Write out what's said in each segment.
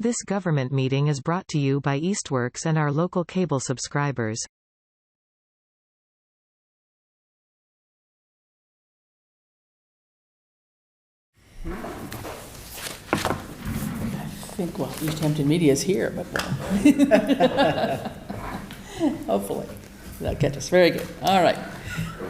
This government meeting is brought to you by Eastworks and our local cable subscribers. I think, well, Easthampton Media is here, but hopefully they'll catch us. Very good. All right.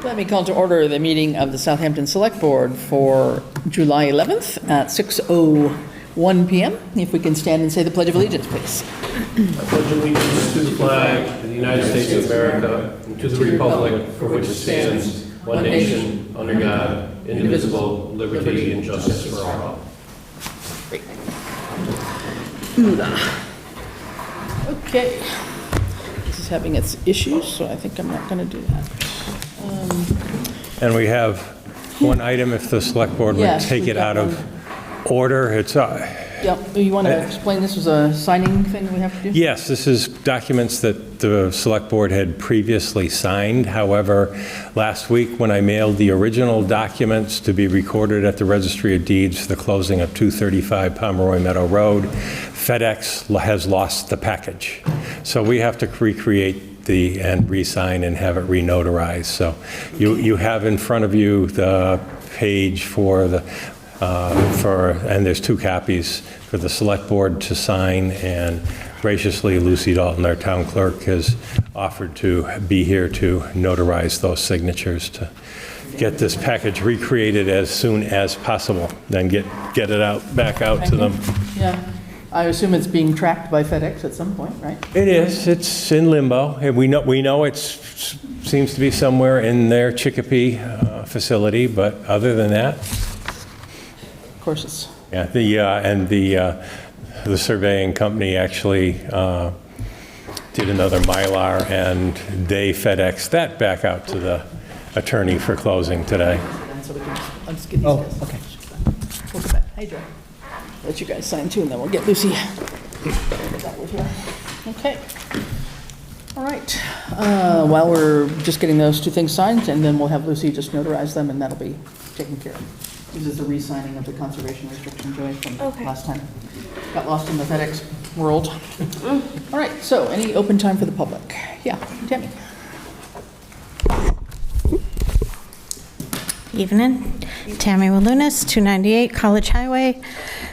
Let me call to order the meeting of the Southampton Select Board for July 11th at 6:01 p.m. If we can stand and say the Pledge of Allegiance, please. I pledge allegiance to the flag of the United States of America and to the republic for which it stands, one nation, under God, indivisible, liberty and justice for all. Great. Okay. This is having its issues, so I think I'm not going to do that. And we have one item, if the select board would Yes, take we've it got out of order. It's, Yep. You want to explain this was a signing thing we have to do? yes, this is documents that the select board had previously signed. However, last week when I mailed the original documents to be recorded at the Registry of Deeds for the closing of 235 Pomeroy Meadow Road, FedEx has lost the package. So we have to recreate and re-sign and have it re-notarized. So you have in front of you the page for the and there's two copies for the select board to sign, and graciously Lucy Dalton, our town clerk, has offered to be here to notarize those signatures to get this package recreated as soon as possible, then get it back out to them. Yeah. I assume it's being tracked by FedEx at some point, right? It is. It's in limbo. And we know it seems to be somewhere in their Chicopee facility, but other than that, Of course it's... yeah. The surveying company actually did another Mylar, and they FedExed that back out to the attorney for closing today. So we can, I'll just get these guys. Okay. We'll go back. Hey, Joe. Let you guys sign too, and then we'll get Lucy. Get that with you. Okay. All right. While we're just getting those two things signed, and then we'll have Lucy just notarize them, and that'll be taken care of. This is the re-signing of the conservation restriction, Joy, from last time. Got lost in the FedEx world. All right. So, any open time for the public? Yeah, Tammy. Evening. Tammy Walunas, 298 College Highway,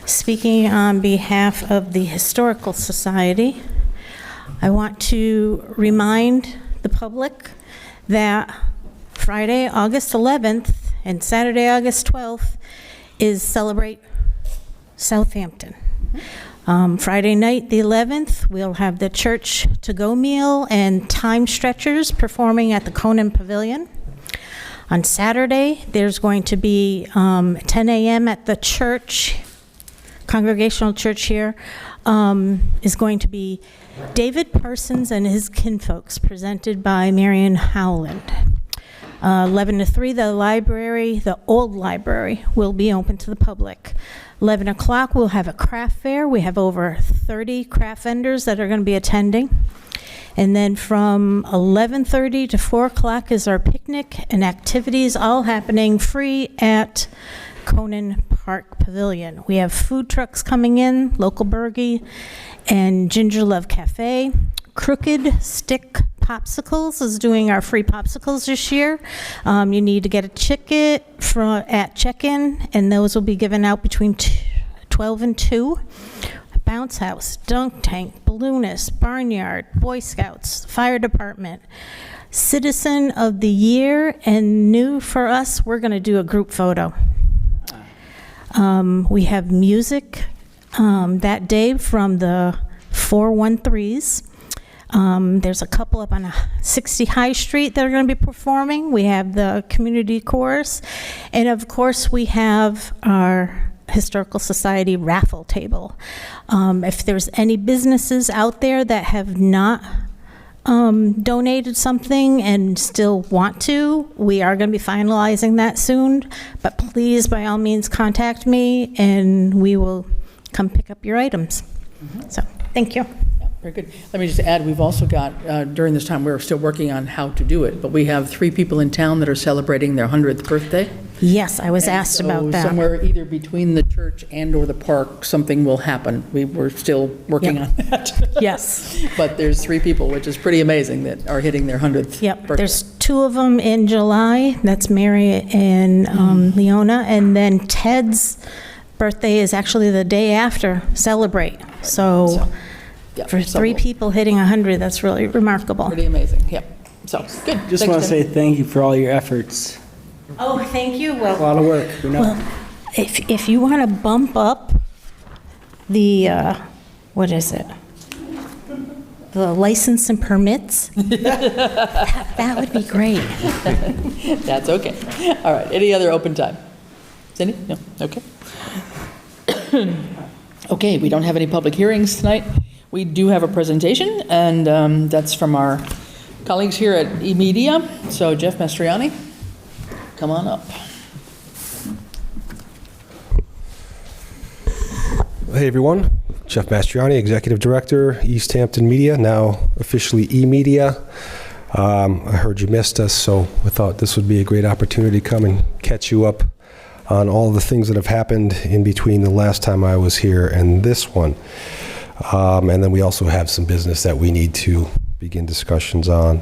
speaking on behalf of the Historical Society. I want to remind the public that Friday, August 11th and Saturday, August 12th is Celebrate Southampton. Friday night, the 11th, we'll have the church to-go meal and time stretchers performing at the Conan Pavilion. On Saturday, there's going to be 10 a.m. at the church, Congregational Church here, is going to be David Parsons and his kinfolks, presented by Marion Howland. 11 to 3, the library, the old library, will be open to the public. 11 o'clock, we'll have a craft fair. We have over 30 craft vendors that are going to be attending. And then from 11:30 to 4 o'clock is our picnic and activities, all happening free at Conan Park Pavilion. We have food trucks coming in, Local Burgie and Ginger Love Cafe. Crooked Stick Popsicles is doing our free popsicles this year. You need to get a ticket at check-in, and those will be given out between 12 and 2. Bounce House, Dunk Tank, Balloonist, Barnyard, Boy Scouts, Fire Department, Citizen of the Year, and new for us, we're going to do a group photo. We have music that day from the 413s. There's a couple up on 60 High Street that are going to be performing. We have the community chorus, and of course we have our Historical Society raffle table. If there's any businesses out there that have not donated something and still want to, we are going to be finalizing that soon, but please, by all means, contact me and we will come pick up your items. So, thank you. Very good. Let me just add, we've also got, during this time, we're still working on how to do it, but we have 3 people in town that are celebrating their 100th birthday. Yes, I was asked And about so that. somewhere either between the church and/or the park, something will happen. We're still working on that. Yes. But there's 3 people, which is pretty amazing, that are hitting their 100th Yep, birthday. there's 2 of them in July. That's Mary and Leona. And then Ted's birthday is actually the day after Celebrate. So Yeah, for so 3 people hitting 100, that's really remarkable. Pretty amazing, yep. So, good. Just Thanks, want to Tim. say thank you for all your efforts. Oh, thank you. A Well, lot of work, we know. well, if you want to bump up the, what is it? The license and permits, that would be great. That's okay. All right, any other open time? Cindy? No? Okay. Okay, we don't have any public hearings tonight. We do have a presentation, and that's from our colleagues here at eMedia. So Jeff Mastriani, come on up. Hey everyone, Jeff Mastriani, Executive Director, Easthampton Media, now officially eMedia. I heard you missed us, so I thought this would be a great opportunity to come and catch you up on all the things that have happened in between the last time I was here and this one. And then we also have some business that we need to begin discussions on.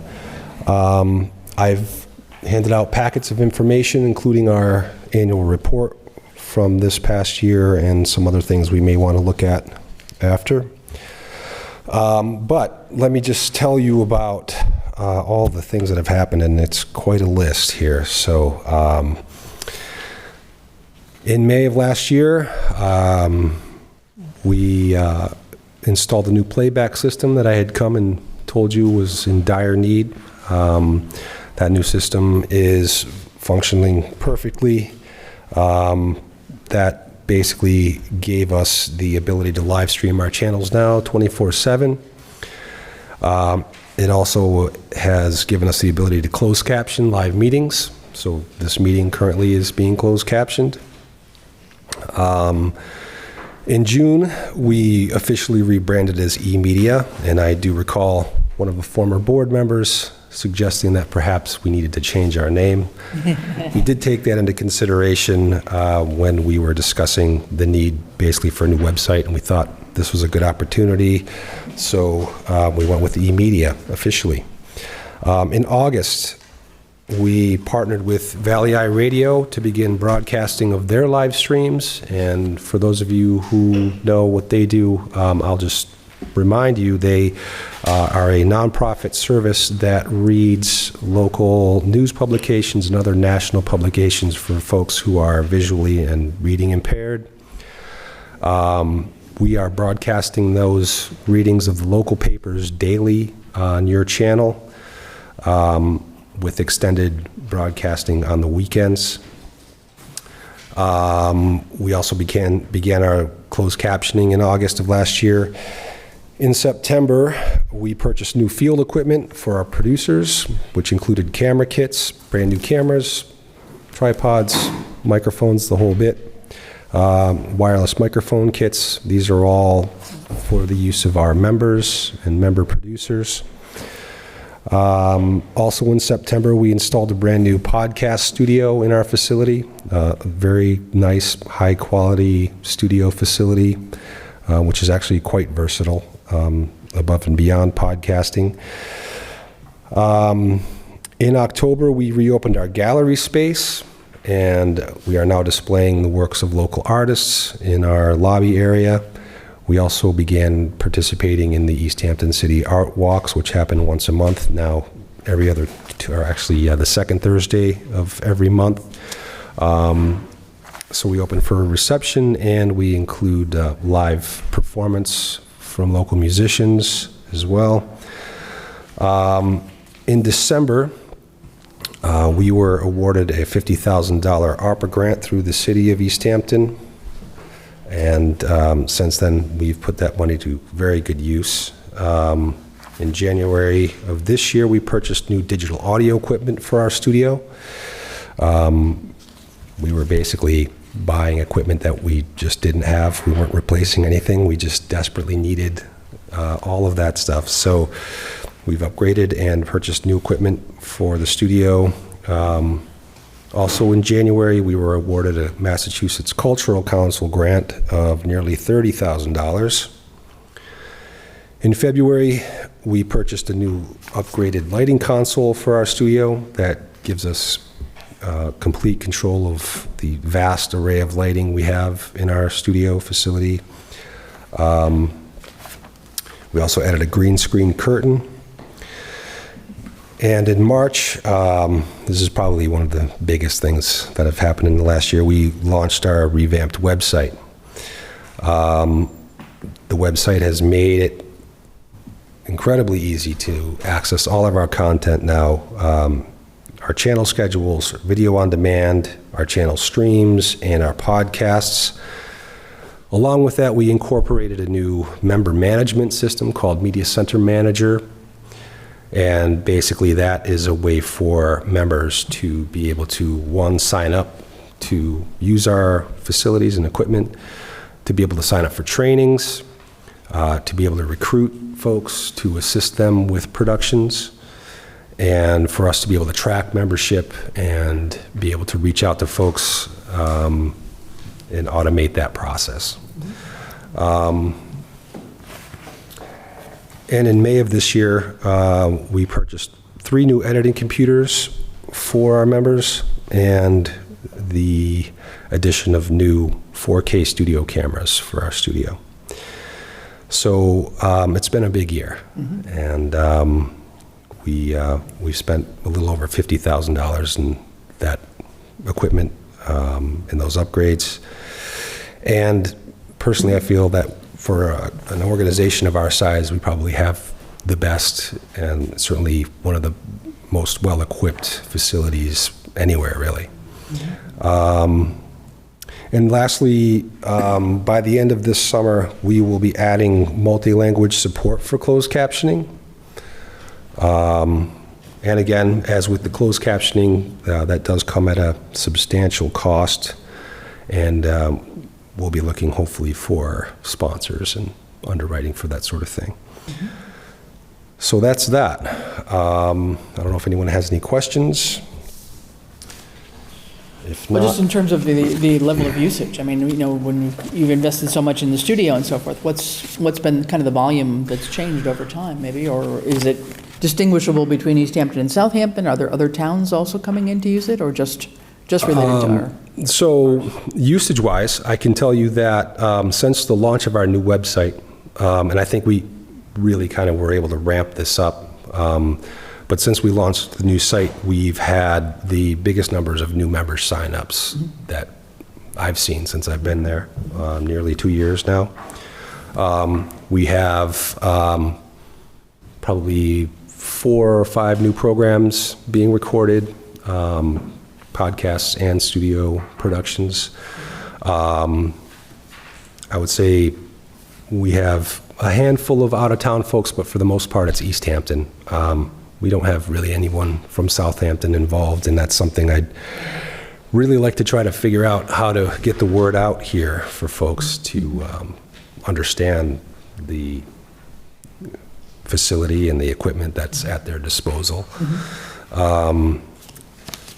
I've handed out packets of information, including our annual report from this past year and some other things we may want to look at after. But let me just tell you about all the things that have happened, and it's quite a list here. So in May of last year, we installed a new playback system that I had come and told you was in dire need. That new system is functioning perfectly. That basically gave us the ability to live stream our channels now 24/7. It also has given us the ability to close caption live meetings. So this meeting currently is being closed captioned. In June, we officially rebranded as eMedia, and I do recall one of the former board members suggesting that perhaps we needed to change our name. We did take that into consideration when we were discussing the need basically for a new website, and we thought this was a good opportunity, so we went with eMedia officially. In August, we partnered with Valley Eye Radio to begin broadcasting of their live streams, and for those of you who know what they do, I'll just remind you, they are a nonprofit service that reads local news publications and other national publications for folks who are visually and reading impaired. We are broadcasting those readings of the local papers daily on your channel, with extended broadcasting on the weekends. We also began our closed captioning in August of last year. In September, we purchased new field equipment for our producers, which included camera kits, brand new cameras, tripods, microphones, the whole bit, wireless microphone kits. These are all for the use of our members and member producers. Also in September, we installed a brand new podcast studio in our facility, a very nice, high-quality studio facility, which is actually quite versatile, above and beyond podcasting. In October, we reopened our gallery space, and we are now displaying the works of local artists in our lobby area. We also began participating in the Easthampton City Art Walks, which happen once a month, now every other, or actually the second Thursday of every month. So we open for a reception, and we include live performance from local musicians as well. In December, we were awarded a $50,000 ARPA grant through the city of Easthampton. And since then, we've put that money to very good use. In January of this year, we purchased new digital audio equipment for our studio. We were basically buying equipment that we just didn't have. We weren't replacing anything. We just desperately needed all of that stuff. So we've upgraded and purchased new equipment for the studio. Also in January, we were awarded a Massachusetts Cultural Council grant of nearly $30,000. In February, we purchased a new upgraded lighting console for our studio that gives us complete control of the vast array of lighting we have in our studio facility. We also added a green screen curtain. And in March, this is probably one of the biggest things that have happened in the last year, we launched our revamped website. The website has made it incredibly easy to access all of our content now. Our channel schedules, video on demand, our channel streams, and our podcasts. Along with that, we incorporated a new member management system called Media Center Manager. And basically that is a way for members to be able to, one, sign up to use our facilities and equipment, to be able to sign up for trainings, to be able to recruit folks, to assist them with productions, and for us to be able to track membership and be able to reach out to folks and automate that process. And in May of this year, we purchased 3 new editing computers for our members and the addition of new 4K studio cameras for our studio. So it's been a big year, and we've spent a little over $50,000 in that equipment and those upgrades. And personally, I feel that for an organization of our size, we probably have the best and certainly one of the most well-equipped facilities anywhere, really. And lastly, by the end of this summer, we will be adding multi-language support for closed captioning. And again, as with the closed captioning, that does come at a substantial cost. And we'll be looking hopefully for sponsors and underwriting for that sort of thing. So that's that. I don't know if anyone has any questions. If Well, not, just in terms of the level of usage, I mean, you know, when you've invested so much in the studio and so forth, what's been kind of the volume that's changed over time, maybe? Or is it distinguishable between Easthampton and Southampton? Are there other towns also coming in to use it, or just related to our? So usage-wise, I can tell you that since the launch of our new website, and I think we really kind of were able to ramp this up, but since we launched the new site, we've had the biggest numbers of new member signups that I've seen since I've been there, nearly 2 years now. We have probably 4 or 5 new programs being recorded, podcasts and studio productions. I would say we have a handful of out-of-town folks, but for the most part, it's Easthampton. We don't have really anyone from Southampton involved, and that's something I'd really like to try to figure out how to get the word out here for folks to understand the facility and the equipment that's at their disposal.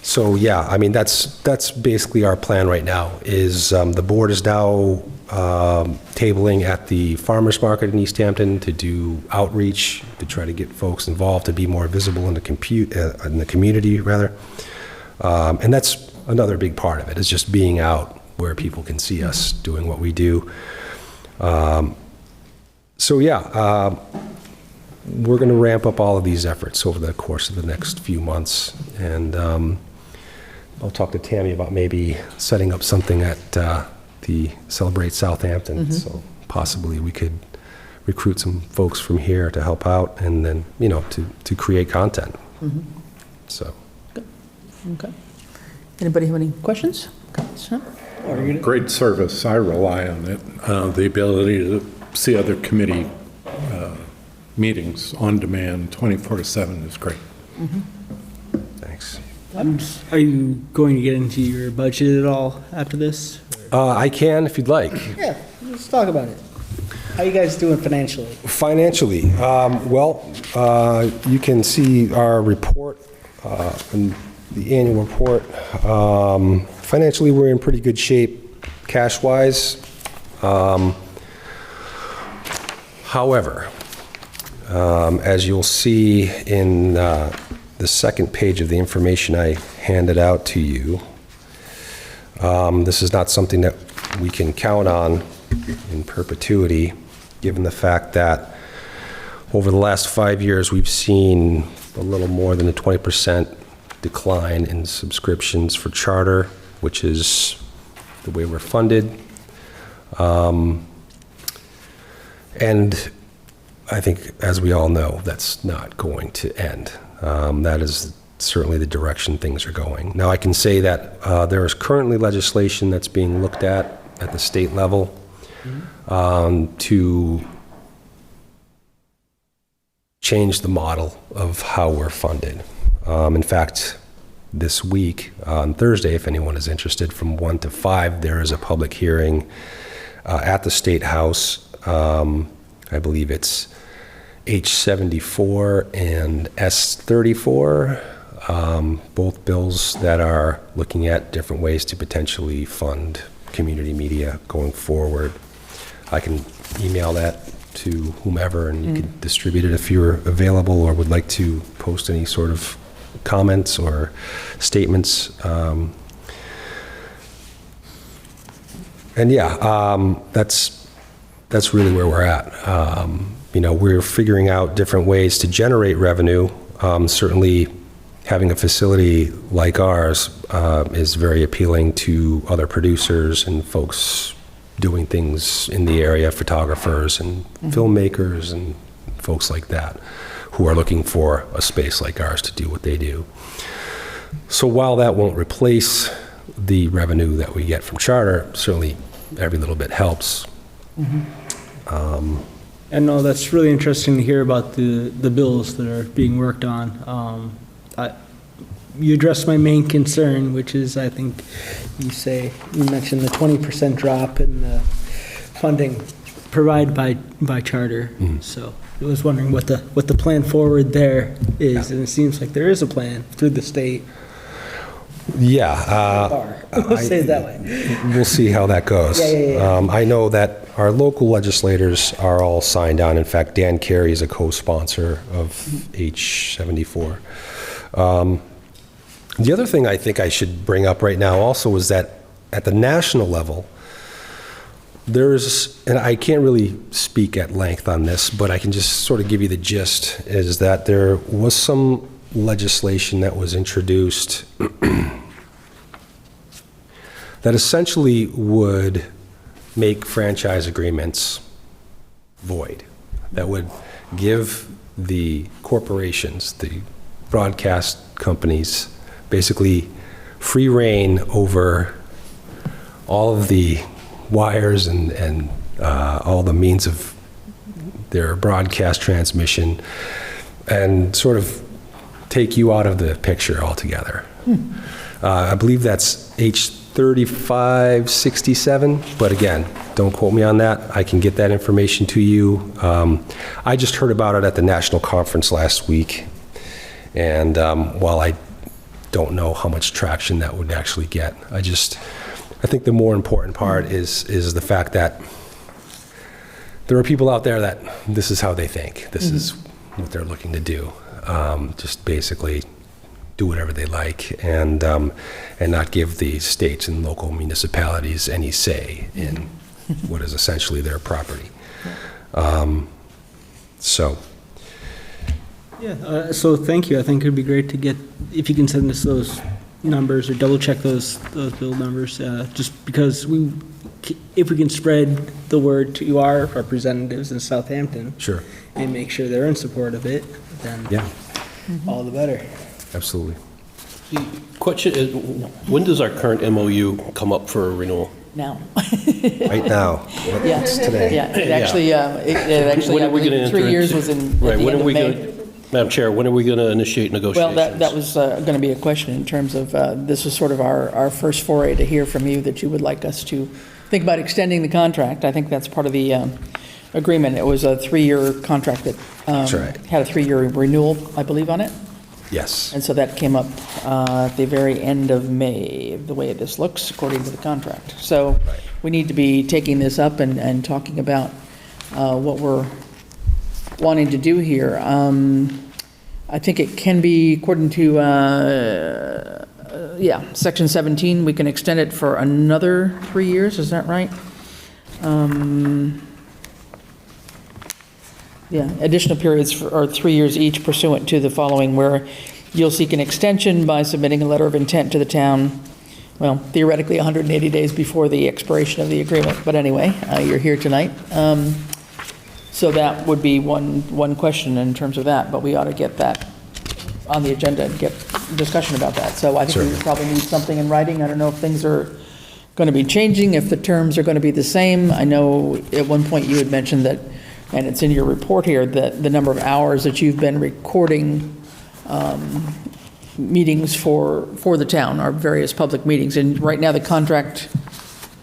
So yeah, I mean, that's basically our plan right now, is the board is now tabling at the farmers market in Easthampton to do outreach, to try to get folks involved, to be more visible in the community, rather. And that's another big part of it, is just being out where people can see us doing what we do. So yeah, we're going to ramp up all of these efforts over the course of the next few months, and I'll talk to Tammy about maybe setting up something at the Celebrate Southampton. So possibly we could recruit some folks from here to help out, and then, you know, to create content. So. Good. Okay. Anybody have any questions? Or are you Great service. I rely on it. The ability to see other committee meetings on demand 24/7 is great. Thanks. Are you going to get into your budget at all after this? I can, if you'd like. Yeah, let's talk about it. How you guys doing financially? Financially, you can see our report, in the annual report. Financially, we're in pretty good shape cash-wise. However, as you'll see in the second page of the information I handed out to you, this is not something that we can count on in perpetuity, given the fact that over the last 5 years, we've seen a little more than a 20% decline in subscriptions for charter, which is the way we're funded. And I think, as we all know, that's not going to end. That is certainly the direction things are going. Now, I can say that there is currently legislation that's being looked at the state level to change the model of how we're funded. In fact, this week, on Thursday, if anyone is interested, from 1 to 5, there is a public hearing at the State House. I believe it's H74 and S34, both bills that are looking at different ways to potentially fund community media going forward. I can email that to whomever, and you can distribute it if you're available or would like to post any sort of comments or statements. That's really where we're at. We're figuring out different ways to generate revenue. Certainly, having a facility like ours is very appealing to other producers and folks doing things in the area, photographers and filmmakers and folks like that, who are looking for a space like ours to do what they do. So while that won't replace the revenue that we get from charter, certainly every little bit helps. And no, that's really interesting to hear about the bills that are being worked on. You addressed my main concern, which is, I think you mentioned the 20% drop in the funding provided by charter. So I was wondering what the plan forward there is, and it seems like there is a plan through the state. Yeah. We'll say it that way. We'll see how that goes. Yeah. I know that our local legislators are all signed on. In fact, Dan Carey is a co-sponsor of H74. The other thing I think I should bring up right now also is that at the national level, and I can't really speak at length on this, but I can just sort of give you the gist, is that there was some legislation that was introduced that essentially would make franchise agreements void, that would give the corporations, the broadcast companies, basically free rein over all of the wires and all the means of their broadcast transmission, and sort of take you out of the picture altogether. I believe that's H3567, but again, don't quote me on that. I can get that information to you. I just heard about it at the national conference last week, and while I don't know how much traction that would actually get, I think the more important part is the fact that there are people out there that this is how they think. This is what they're looking to do. Just basically do whatever they like, and not give the states and local municipalities any say in what is essentially their property. So thank you. I think it'd be great to get, if you can send us those numbers or double check those bill numbers, just because if we can spread the word to our representatives in Southampton. Sure. And make sure they're in support of it, then all the better. Absolutely. The question is, when does our current MOU come up for renewal? Now. Right now. Yes. Today. Yeah, it actually, When are we I going to believe 3 enter years into- was in, Right, at the when end are of we May. going, Madam Chair, when are we going to initiate Well, negotiations? that was going to be a question in terms of, this was sort of our first foray to hear from you that you would like us to think about extending the contract. I think that's part of the agreement. It was a 3-year contract that That's right. had a 3-year renewal, I believe, on it. Yes. And so that came up at the very end of May, the way this looks, according to the contract. So we need to be taking this up and talking about what we're wanting to do here. I think it can be, according to, Section 17, we can extend it for another 3 years, is that right? Additional periods are 3 years each pursuant to the following, where you'll seek an extension by submitting a letter of intent to the town, well, theoretically 180 days before the expiration of the agreement, but anyway, you're here tonight. So that would be one question in terms of that, but we ought to get that on the agenda and get discussion about that. So I think we probably need something in writing. I don't know if things are going to be changing, if the terms are going to be the same. I know at one point you had mentioned that, and it's in your report here, that the number of hours that you've been recording meetings for the town, our various public meetings. And right now, the contract,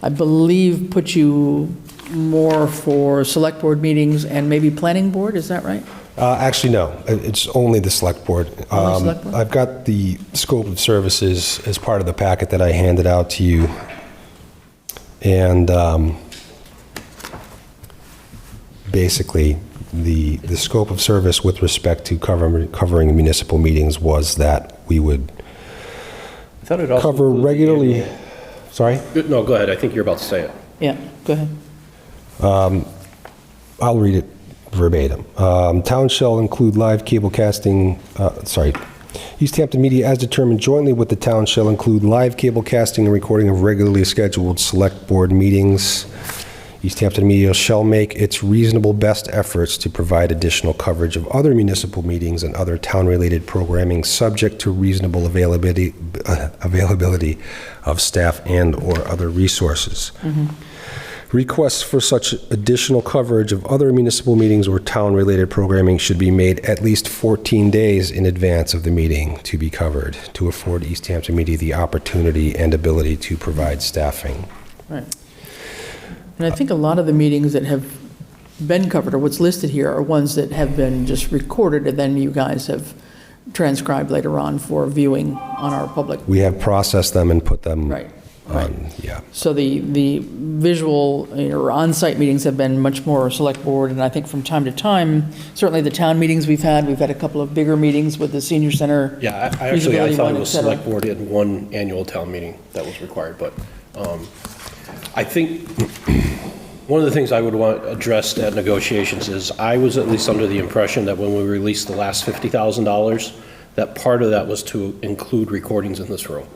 I believe, puts you more for select board meetings and maybe planning board, is that right? Actually, no. It's only the select board. Only select board? I've got the scope of services as part of the packet that I handed out to you. And basically, the scope of service with respect to covering municipal meetings was that we would I thought it also cover included the regularly. annual- Sorry? No, go ahead. I think you're about to say it. Yeah, go ahead. I'll read it verbatim. Town shall include live cable casting, Easthampton Media, as determined jointly with the town, shall include live cable casting and recording of regularly scheduled select board meetings. Easthampton Media shall make its reasonable best efforts to provide additional coverage of other municipal meetings and other town-related programming subject to reasonable availability of staff and/or other resources. Requests for such additional coverage of other municipal meetings or town-related programming should be made at least 14 days in advance of the meeting to be covered, to afford Easthampton Media the opportunity and ability to provide staffing. Right. And I think a lot of the meetings that have been covered, or what's listed here, are ones that have been just recorded, and then you guys have transcribed later on for viewing on our public. We have processed them and put them Right. on, yeah. So the visual or on-site meetings have been much more select board, and I think from time to time, certainly the town meetings we've had a couple of bigger meetings with the senior center. Yeah, I feasibility thought one, it was et cetera. select board in one annual town meeting that was required, but I think one of the things I would want addressed at negotiations is I was at least under the impression that when we released the last $50,000, that part of that was to include recordings in this room.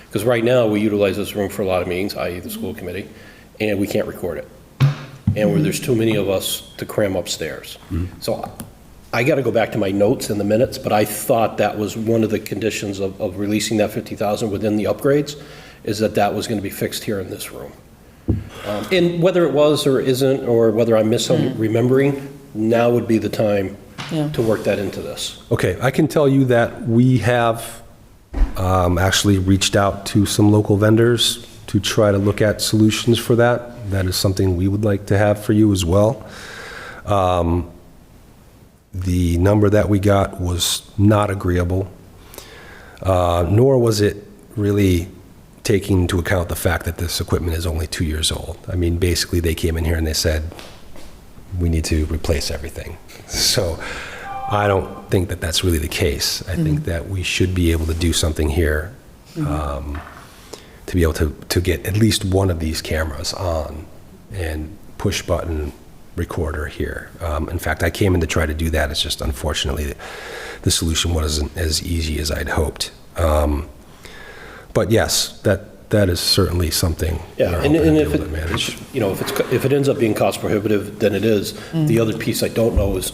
Because right now, we utilize this room for a lot of meetings, i.e. the school committee, and we can't record it. And where there's too many of us to cram upstairs. So I got to go back to my notes in the minutes, but I thought that was one of the conditions of releasing that $50,000 within the upgrades, is that was going to be fixed here in this room. And whether it was or isn't, or whether I'm misremembering, now would be the time to work that into this. Okay, I can tell you that we have actually reached out to some local vendors to try to look at solutions for that. That is something we would like to have for you as well. The number that we got was not agreeable, nor was it really taking into account the fact that this equipment is only 2 years old. I mean, basically, they came in here and they said, we need to replace everything. So I don't think that that's really the case. I think that we should be able to do something here to be able to get at least one of these cameras on and push button recorder here. In fact, I came in to try to do that. It's just unfortunately the solution wasn't as easy as I'd hoped. But yes, that is certainly something. Yeah, and if it, if it ends up being cost prohibitive, then it is. The other piece I don't know is,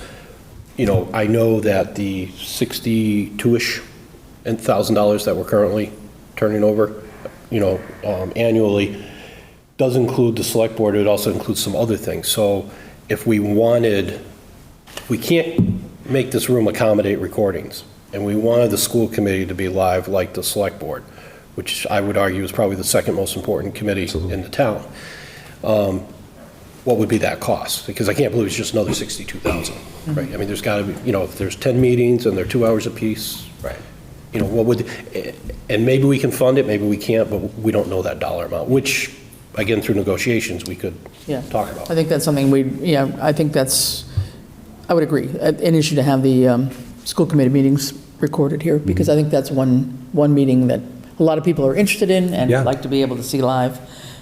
I know that the $62-ish thousand that we're currently turning over, annually does include the select board. It also includes some other things. So if we can't make this room accommodate recordings, and we wanted the school committee to be live like the select board, which I would argue is probably the second most important committee in the town. what would be that cost? Because I can't believe it's just another 62,000, right? I mean, there's got to be, if there's 10 meetings and they're 2 hours apiece, Right. what would, and maybe we can fund it, maybe we can't, but we don't know that dollar amount, which, again, through negotiations, we could Yeah. talk about. I think that's something I would agree, an issue to have the school committee meetings recorded here, because I think that's one meeting that a lot of people are interested in and Yeah. would like to be able to see live.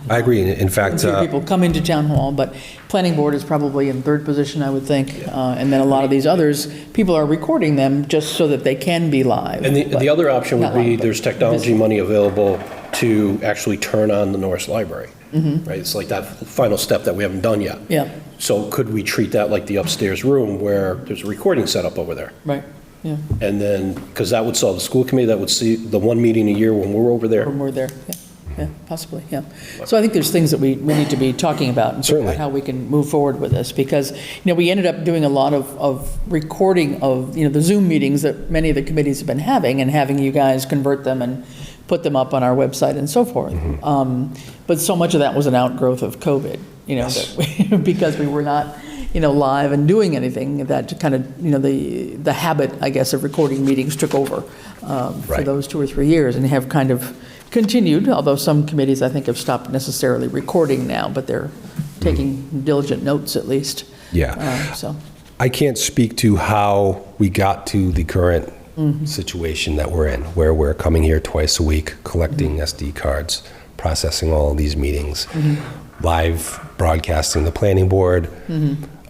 I agree. In fact, Few people come into town hall, but planning board is probably in third position, I would think. And then a lot of these others, people are recording them just so that they can be live. And but the other option would not be, live, but there's technology money available to actually turn on the Norris Library, right? It's like that final step that we haven't done yet. Yeah, So could we treat that like the upstairs room where there's a recording set up over there? right, yeah, And then, because that would solve the school committee, that would see the one meeting a year when we're over there. when we're there, yeah, possibly, yeah. So I think there's things that we need to be talking about and figure Certainly. out how we can move forward with this, because, we ended up doing a lot of recording of, the Zoom meetings that many of the committees have been having, and having you guys convert them and put them up on our website and so forth. But so much of that was an outgrowth of COVID, because we were not, live and doing anything, that kind of, the habit, I guess, of recording meetings took over for Right. those 2 or 3 years, and have kind of continued, although some committees, I think, have stopped necessarily recording now, but they're taking diligent notes at least. Yeah. So, I can't speak to how we got to the current situation that we're in, where we're coming here twice a week, collecting SD cards, processing all of these meetings, live broadcasting the planning board.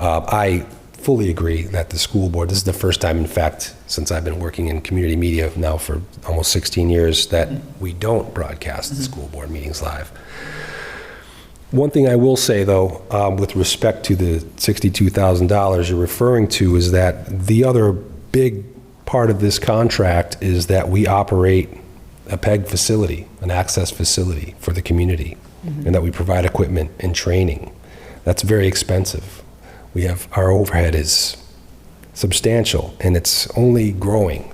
I fully agree that the school board, this is the first time, in fact, since I've been working in community media now for almost 16 years, that we don't broadcast the school board meetings live. One thing I will say, though, with respect to the $62,000 you're referring to, is that the other big part of this contract is that we operate a PEG facility, an access facility for the community, and that we provide equipment and training. That's very expensive. Our overhead is substantial, and it's only growing,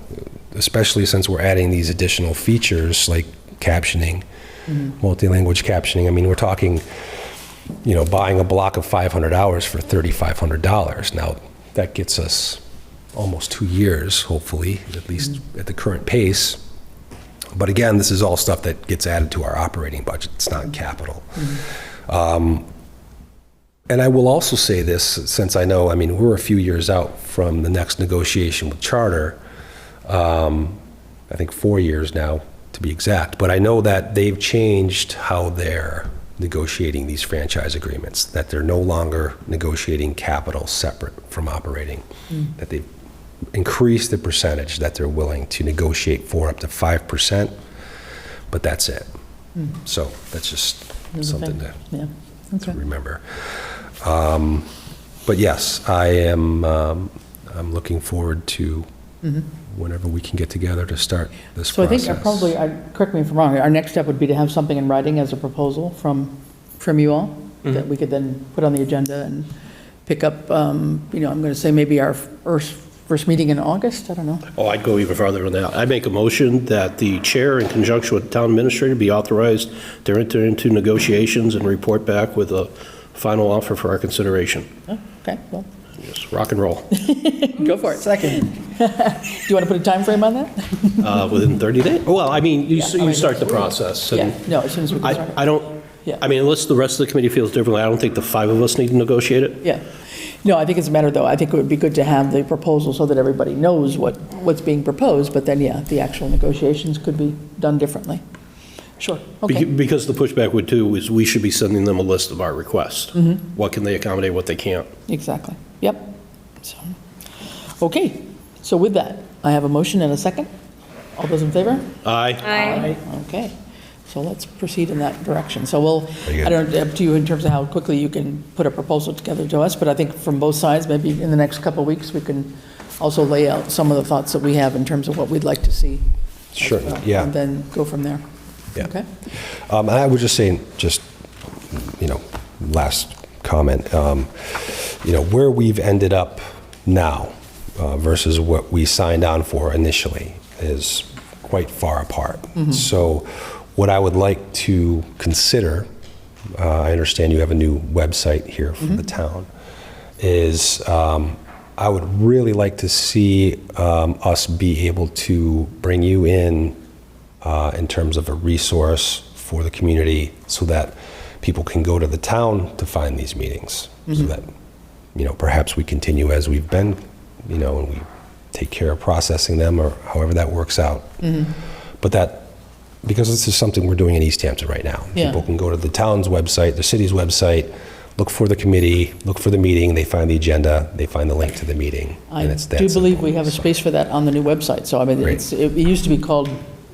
especially since we're adding these additional features like captioning, multi-language captioning. I mean, we're talking, buying a block of 500 hours for $3,500. Now, that gets us almost 2 years, hopefully, at least at the current pace. But again, this is all stuff that gets added to our operating budget. It's not capital. And I will also say this, since I know, we're a few years out from the next negotiation with Charter. I think 4 years now, to be exact. But I know that they've changed how they're negotiating these franchise agreements, that they're no longer negotiating capital separate from operating, that they've increased the percentage that they're willing to negotiate for, up to 5%, but that's it. So that's just something to remember. But yes, I'm looking forward to whenever we can get together to start this so process. I think probably, correct me if I'm wrong, our next step would be to have something in writing as a proposal from you all, that we could then put on the agenda and pick up, I'm going to say maybe our first meeting in August, I don't know. Oh, I'd go even farther than that. I'd make a motion that the chair, in conjunction with the town administrator, be authorized to enter into negotiations and report back with a final offer for our consideration. Oh, okay, well, Just rock and roll. go for it. Second. Do you want to put a time frame on that? Within 30 days? Well, you start the process. and Yeah, no, as soon as we can start it. I don't, Yeah. unless the rest of the committee feels differently, I don't think the 5 of us need to negotiate it. Yeah. No, I think it's a matter, though, I think it would be good to have the proposal so that everybody knows what's being proposed, but then, the actual negotiations could be done differently. Sure, okay. Because the pushback would too is we should be sending them a list of our requests. What can they accommodate, what they can't. Exactly, yep. So, okay, so with that, I have a motion and a second. All those in favor? Aye. Okay, so let's proceed in that direction. So we'll, Very good. I don't know, up to you in terms of how quickly you can put a proposal together to us, but I think from both sides, maybe in the next couple of weeks, we can also lay out some of the thoughts that we have in terms of what we'd like to see. Sure, yeah. And then go from there. Yeah. Okay? And I was just saying, last comment, where we've ended up now versus what we signed on for initially is quite far apart. So what I would like to consider I understand you have a new website here for the town, is I would really like to see us be able to bring you in terms of a resource for the community so that people can go to the town to find these meetings. So that, perhaps we continue as we've been, and we take care of processing them or however that works out. But that, because this is something we're doing in Easthampton right now. Yeah. People can go to the town's website, the city's website, look for the committee, look for the meeting, they find the agenda, they find the link to the meeting. I and it's that do believe simple. we have a space for that on the new website. So, I mean, Great. it used to be called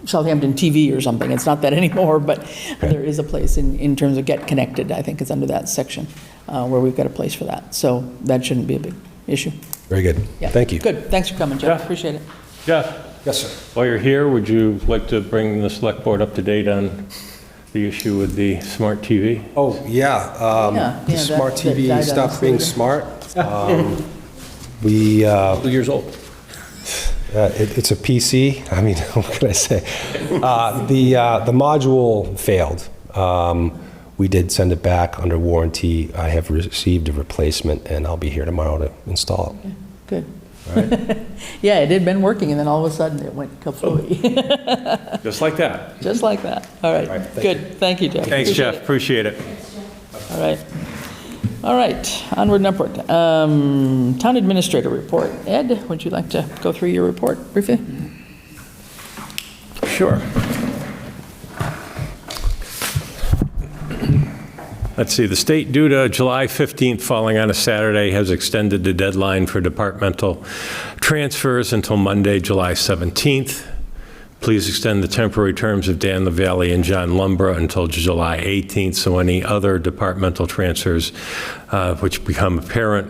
Southampton TV or something. It's not that anymore, but there is a place in terms of Get Connected. I think it's under that section where we've got a place for that. So that shouldn't be a big issue. Very good. Yeah. Thank you. Good. Thanks for coming, Jeff. Yeah. Appreciate it. Jeff, Yes, sir. while you're here, would you like to bring the select board up to date on the issue with the smart TV? Oh, yeah. The smart that TV died stopped on being us smart. We, 2 years old. it's a PC. I mean, what can I say? The module failed. We did send it back under warranty. I have received a replacement, and I'll be here tomorrow to install it. Good. Yeah, it had been working, and then all of a sudden it went kapooey. Just like that. Just like that. All right. Good. Thank you, Jeff. Thanks, Jeff. Appreciate Appreciate it. it. All right. All right. Onward and upward. Town administrator report. Ed, would you like to go through your report briefly? Sure. Let's see, the state due to July 15th falling on a Saturday has extended the deadline for departmental transfers until Monday, July 17th. Please extend the temporary terms of Dan LaValle and John Lumbra until July 18th, so any other departmental transfers which become apparent,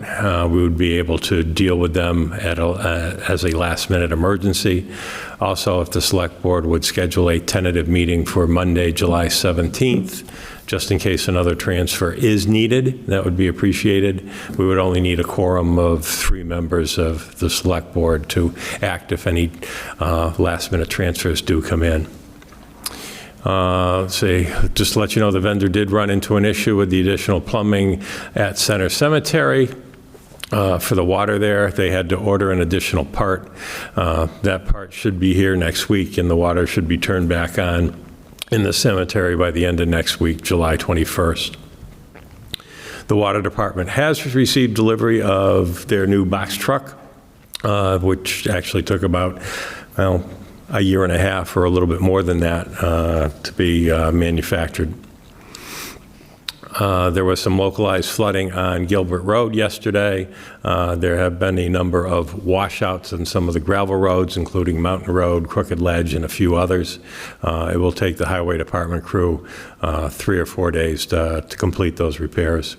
we would be able to deal with them as a last-minute emergency. Also, if the select board would schedule a tentative meeting for Monday, July 17th, just in case another transfer is needed, that would be appreciated. We would only need a quorum of 3 members of the select board to act if any last-minute transfers do come in. Let's see, just to let you know, the vendor did run into an issue with the additional plumbing at Center Cemetery. For the water there, they had to order an additional part. That part should be here next week, and the water should be turned back on in the cemetery by the end of next week, July 21st. The water department has received delivery of their new box truck, which actually took about, well, a year and a half or a little bit more than that to be manufactured. There was some localized flooding on Gilbert Road yesterday. There have been a number of washouts on some of the gravel roads, including Mountain Road, Crooked Ledge, and a few others. It will take the highway department crew 3 or 4 days to complete those repairs.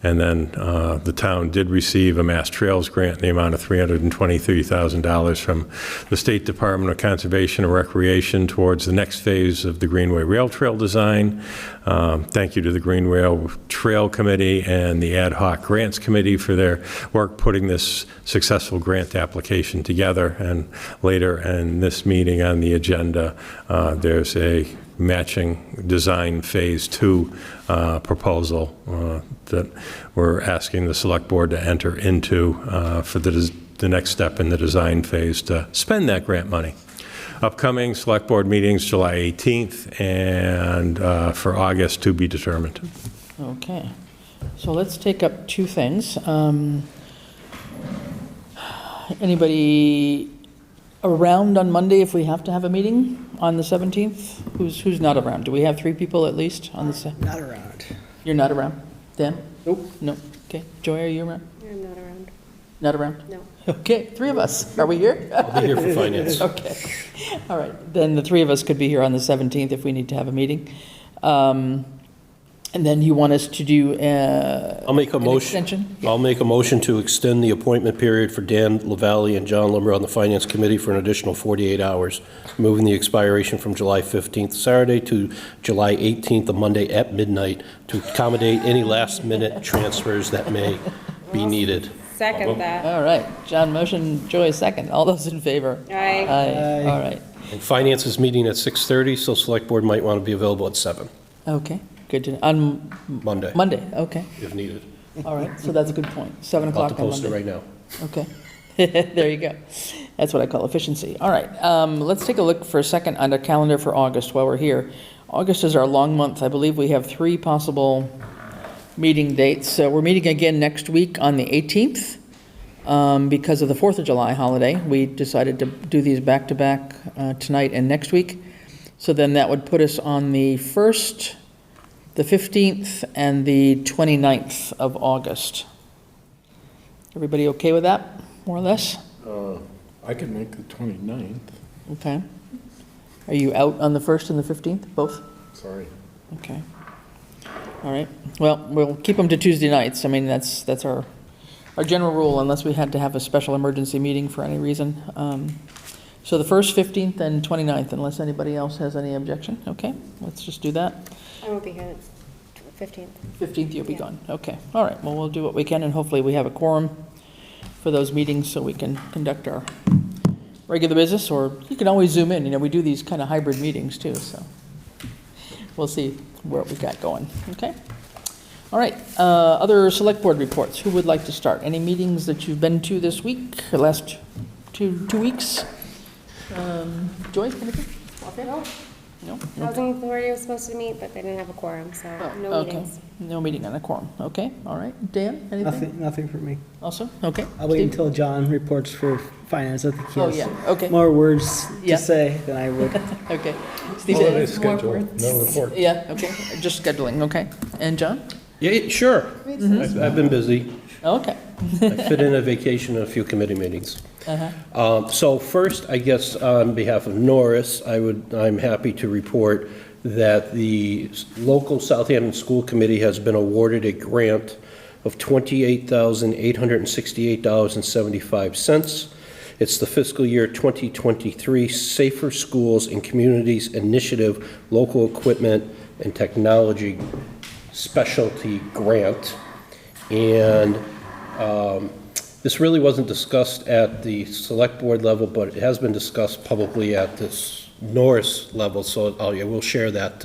And then the town did receive a Mass Trails grant in the amount of $323,000 from the State Department of Conservation and Recreation towards the next phase of the Greenway Rail Trail design. Thank you to the Green Rail Trail Committee and the Ad Hoc Grants Committee for their work putting this successful grant application together. And later in this meeting on the agenda, there's a matching design phase 2 proposal that we're asking the select board to enter into for the next step in the design phase to spend that grant money. Upcoming select board meetings, July 18th, and for August to be determined. Okay. So let's take up 2 things. Anybody around on Monday if we have to have a meeting on the 17th? Who's not around? Do we have 3 people at least on the Not around. You're not around? Dan? Nope. No. Okay. Joy, are you around? I'm not around. Not around? No. Okay, 3 of us. Are we here? I'll be here for finance. Okay. All right. Then the 3 of us could be here on the 17th if we need to have a meeting. And then you want us to do I'll make a an motion. extension? I'll make a motion to extend the appointment period for Dan LaValle and John Lumber on the Finance Committee for an additional 48 hours, moving the expiration from July 15th, Saturday, to July 18th, a Monday at midnight, to accommodate any last-minute transfers that may be needed. Second that. All right. John motion, Joy second. All those in favor? Aye. Aye. All right. And Finance is meeting at 6:30, so Select Board might want to be available at 7. Okay. Good to, on Monday, Monday, okay. if needed. All right, so that's a good point. 7 About to o'clock on post it Monday. right now. Okay. There you go. That's what I call efficiency. All right, let's take a look for a second on the calendar for August while we're here. August is our long month. I believe we have 3 possible meeting dates. So we're meeting again next week on the 18th. Because of the 4th of July holiday, we decided to do these back-to-back tonight and next week. So then that would put us on the 1st, the 15th, and the 29th of August. Everybody okay with that, more or less? I can make the 29th. Okay. Are you out on the 1st and the 15th, both? Sorry. Okay. All right. Well, we'll keep them to Tuesday nights. I mean, that's our general rule, unless we had to have a special emergency meeting for any reason. So the 1st, 15th, and 29th, unless anybody else has any objection. Okay, let's just do that. I won't be here, the 15th. 15th, you'll be Yeah. gone. Okay, all right, well, we'll do what we can, and hopefully we have a quorum for those meetings so we can conduct our regular business, or you can always Zoom in. You know, we do these kind of hybrid meetings too, so we'll see what we got going, okay? All right, other select board reports. Who would like to start? Any meetings that you've been to this week, or last two weeks? Joyce, anything? No. No? Housing Authority was supposed to meet, but they didn't have a quorum, so no Okay. meetings. No meeting on a quorum. Okay, all right. Dan, anything? Nothing for me. Also? Okay. I'll wait Steve? until John reports for finance. I think he Oh, has yeah, okay. more words Yeah. to say than I would. Okay. Steve, Holiday any more schedule, words? no report. Yeah, okay, just scheduling, okay. And John? Yeah, sure. I've been busy. Okay. I fit in a vacation and a few committee meetings. So first, I guess on behalf of Norris, I'm happy to report that the local Southampton School Committee has been awarded a grant of $28,868.75. It's the fiscal year 2023 Safer Schools and Communities Initiative Local Equipment and Technology Specialty Grant. And this really wasn't discussed at the select board level, but it has been discussed publicly at this Norris level, so I will share that.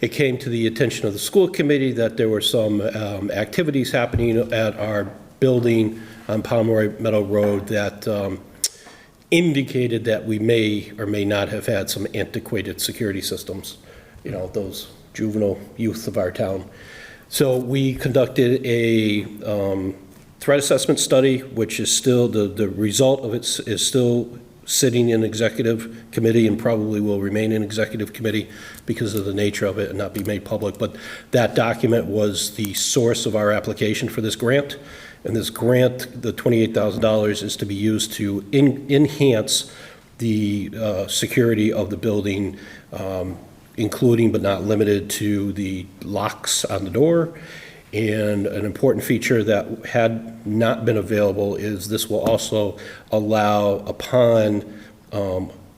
It came to the attention of the school committee that there were some activities happening at our building on Pomeroy Meadow Road that indicated that we may or may not have had some antiquated security systems, you know, those juvenile youth of our town. So we conducted a threat assessment study, which is still, the result of it is still sitting in executive committee and probably will remain in executive committee because of the nature of it and not be made public. But that document was the source of our application for this grant. And this grant, the $28,000, is to be used to enhance the security of the building, including but not limited to the locks on the door. And an important feature that had not been available is this will also allow, upon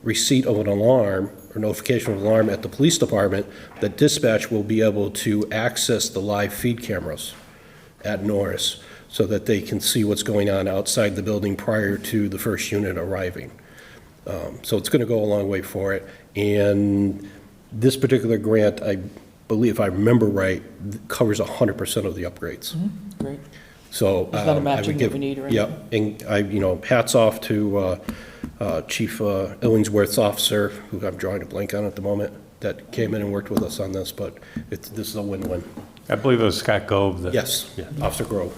receipt of an alarm or notification of an alarm at the police department, that dispatch will be able to access the live feed cameras at Norris so that they can see what's going on outside the building prior to the first unit arriving. So it's going to go a long way for it. And this particular grant, I believe, if I remember right, covers 100% of the upgrades. Great. So There's not a I matching would that give, we need or yeah, anything? and hats off to Chief Illingsworth's officer, who I'm drawing a blank on at the moment, that came in and worked with us on this, but this is a win-win. I believe it was Scott Gove that. Yes, Officer Grove.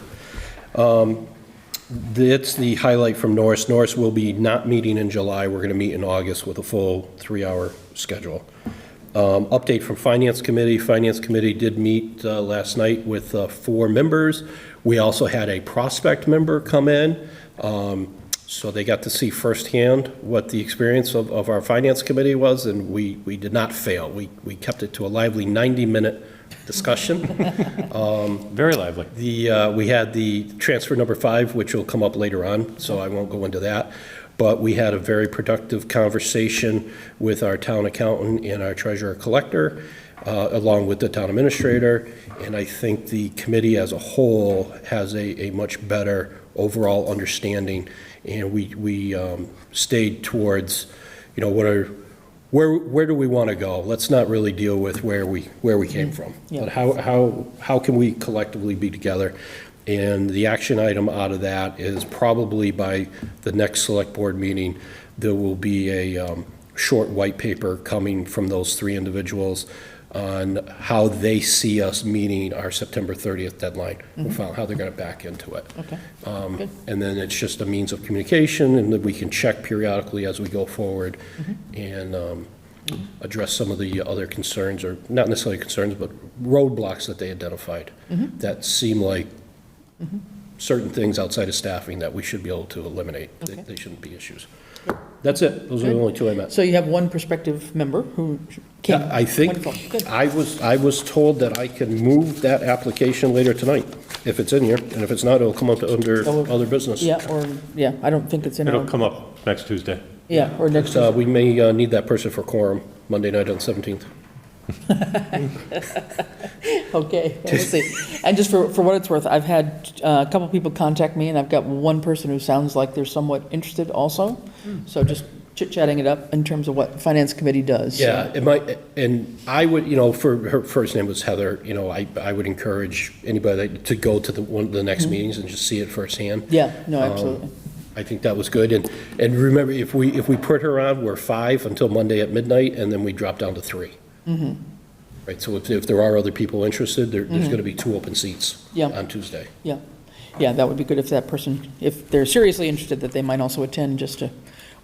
It's the highlight from Norris. Norris will be not meeting in July. We're going to meet in August with a full 3-hour schedule. Update from Finance Committee. Finance Committee did meet last night with 4 members. We also had a prospect member come in, so they got to see firsthand what the experience of our Finance Committee was, and we did not fail. We kept it to a lively 90-minute discussion. Very lively. We had the transfer number 5, which will come up later on, so I won't go into that. But we had a very productive conversation with our town accountant and our treasurer collector, along with the town administrator. And I think the committee as a whole has a much better overall understanding. And we stayed towards, you know, where do we want to go? Let's not really deal with where we came from. Yeah. But how can we collectively be together? And the action item out of that is probably by the next select board meeting, there will be a short white paper coming from those three individuals on how they see us meeting our September 30th deadline, how they're going to back into it. Okay, good. And then it's just a means of communication, and that we can check periodically as we go forward and address some of the other concerns, or not necessarily concerns, but roadblocks that they identified that seem like certain things outside of staffing that we should be able to eliminate. Okay. They shouldn't be issues. That's it. Those are the only two I met. So you have one prospective member who came? I think, Wonderful. Good. I was told that I can move that application later tonight, if it's in here, and if it's not, it'll come up under other business. Yeah, I don't think it's in It'll our, come up next Tuesday. yeah, or next So we may need that person for quorum Monday night on the 17th. Okay, well, we'll see. And just for what it's worth, I've had a couple people contact me, and I've got one person who sounds like they're somewhat interested also. So just chit-chatting it up in terms of what the Finance Committee does. Yeah, it might, and I would, for her first name was Heather, I would encourage anybody to go to one of the next meetings and just see it firsthand. Yeah, no, absolutely. I think that was good, and remember, if we put her on, we're 5 until Monday at midnight, and then we drop down to 3. Right, so if there are other people interested, there's going to be 2 open seats Yeah. on Tuesday. Yeah, yeah, that would be good if that person, if they're seriously interested, that they might also attend just to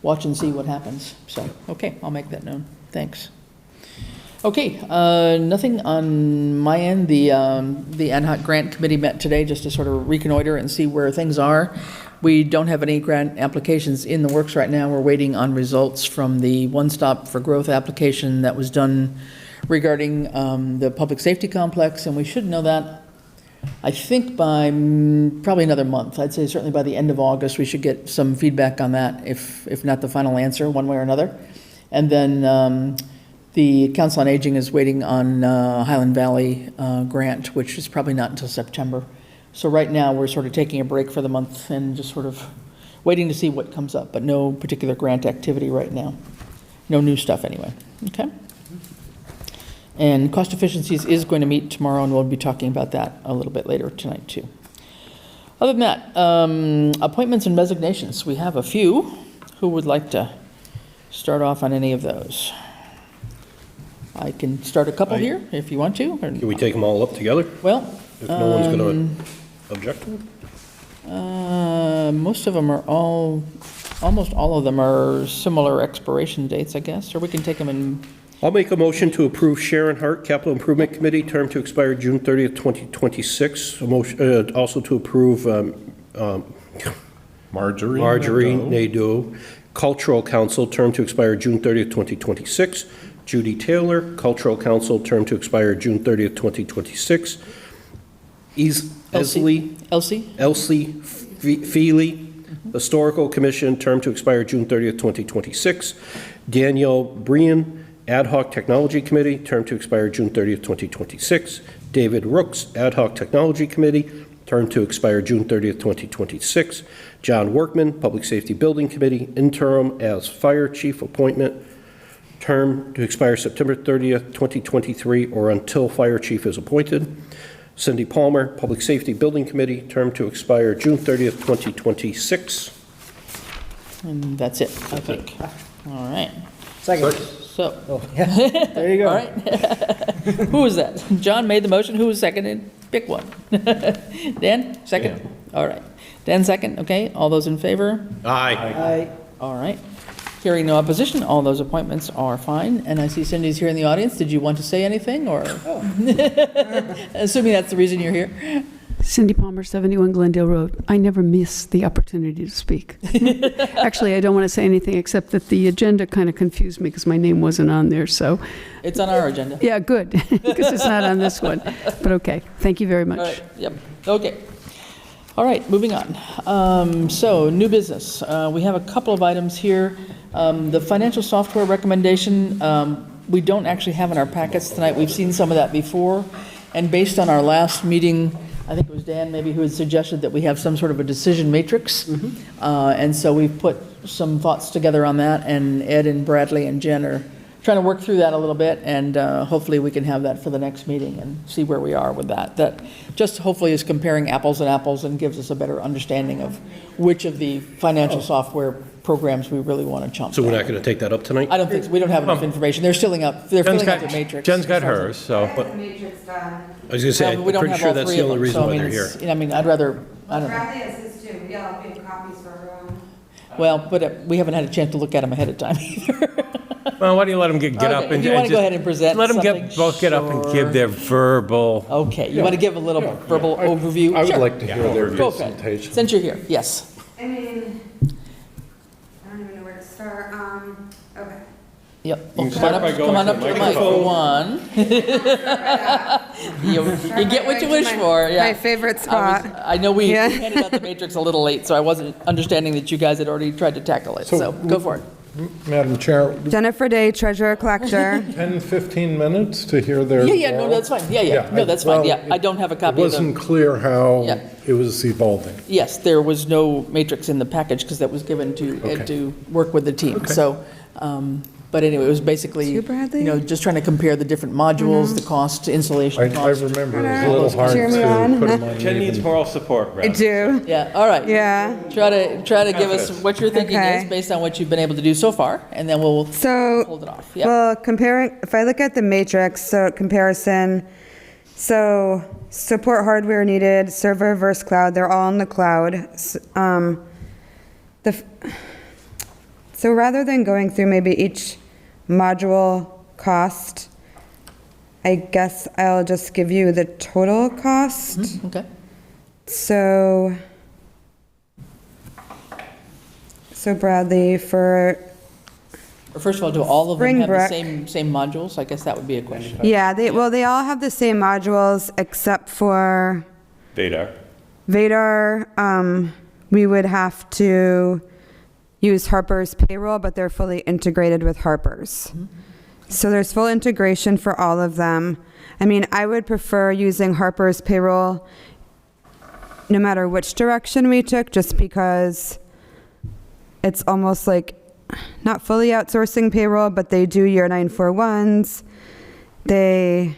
watch and see what happens. So, okay, I'll make that known. Thanks. Okay, nothing on my end. The ad hoc grant committee met today just to sort of reconnoiter and see where things are. We don't have any grant applications in the works right now. We're waiting on results from the One Stop for Growth application that was done regarding the public safety complex, and we should know that, I think, by probably another month. I'd say certainly by the end of August, we should get some feedback on that, if not the final answer, one way or another. And then the Council on Aging is waiting on Highland Valley grant, which is probably not until September. So right now, we're sort of taking a break for the month and just sort of waiting to see what comes up, but no particular grant activity right now. No new stuff anyway, okay? And Cost Efficiencies is going to meet tomorrow, and we'll be talking about that a little bit later tonight, too. Other than that, appointments and resignations. We have a few. Who would like to start off on any of those? I can start a couple here, if you want to. Can we take them all up together, Well, if no one's going to object to them? most of them are almost all of them are similar expiration dates, I guess, or we can take them in. I'll make a motion to approve Sharon Hart, Capital Improvement Committee, term to expire June 30th, 2026. A motion, also to approve Marjorie Nadeau, Cultural Council, term to expire June 30th, 2026. Judy Taylor, Cultural Council, term to expire June 30th, 2026. Elsie Feely, Historical Commission, term to expire June 30th, 2026. Danielle Brian, Ad Hoc Technology Committee, term to expire June 30th, 2026. David Rooks, Ad Hoc Technology Committee, term to expire June 30th, 2026. John Workman, Public Safety Building Committee, interim as Fire Chief appointment, term to expire September 30th, 2023, or until Fire Chief is appointed. Cindy Palmer, Public Safety Building Committee, term to expire June 30th, 2026. And that's it, I think. All right. Second. So, There you go. all right. Who was that? John made the motion. Who was seconded? Pick one. Dan, second? All right. Dan, second. Okay. All those in favor? Aye. All right. Hearing no opposition, all those appointments are fine. And I see Cindy's here in the audience. Did you want to say anything, or? Assuming that's the reason you're here. Cindy Palmer, 71 Glendale Road. I never miss the opportunity to speak. Actually, I don't want to say anything except that the agenda kind of confused me because my name wasn't on there, so. It's on our agenda. Yeah, good, because it's not on this one. But okay, thank you very much. All right. Yep. Okay. All right, moving on. So, new business. We have a couple of items here. The financial software recommendation, we don't actually have in our packets tonight. We've seen some of that before. And based on our last meeting, I think it was Dan maybe who had suggested that we have some sort of a decision matrix. And so we've put some thoughts together on that, and Ed and Bradley and Jen are trying to work through that a little bit, and hopefully we can have that for the next meeting and see where we are with that. That just hopefully is comparing apples and apples and gives us a better understanding of which of the financial software programs we really want to chump. So we're not going to take that up tonight? I don't think, we don't have enough information. They're filling out their matrix. Jen's got hers, so. I was going to say, Well, we I'm don't pretty have sure all that's three the of only them, reason so, why I they're mean, here. it's- I mean, I'd rather, I don't know. Bradley has his too. We all have copies for everyone. Well, but we haven't had a chance to look at them ahead of time either. Well, why don't you let them get up Okay, and if you want to go just- ahead and present Let them something, both get up and sure. give their verbal. Okay, you want to give a little verbal overview? I would Sure. like to hear their Go ahead, presentation. since you're here, yes. I mean, I don't even know where to start. Okay. Yep. can Well, start by going come on to up the to the mic for one. You get what you wish for, yeah. My favorite spot. I know we Yeah. handed out the matrix a little late, so I wasn't understanding that you guys had already tried to tackle it, so go for it. Madam Chair, Jennifer Day, treasurer collector. 10, 15 minutes to hear their. Yeah, no, that's fine, yeah, no, that's fine, yeah. I don't have a It copy of wasn't the, clear how Yeah. it was evolving. yes, there was no matrix in the package because that was given to Ed Okay. to work with the team, so, but anyway, it was basically, You, Bradley? you know, just trying to compare the different modules, the cost, installation I cost. remember it was a little hard Cheer me on. to put them on. Jen needs even- moral support, I Brad. do. Yeah, all right. Yeah. Try to give us what your thinking Okay. is based on what you've been able to do so far, and then we'll So, hold it off. Yeah. well, comparing, if I look at the matrix, so comparison, so support hardware needed, server versus cloud, they're all in the cloud. So rather than going through maybe each module cost, I guess I'll just give you the total cost. Okay. So Bradley, for, First of all, do all of them have the Springbrook. same modules? I guess that would be a question. yeah, they all have the same modules except for Vadar. Vadar. We would have to use Harper's payroll, but they're fully integrated with Harper's. So there's full integration for all of them. I mean, I would prefer using Harper's payroll no matter which direction we took, just because it's almost like not fully outsourcing payroll, but they do your 941s. They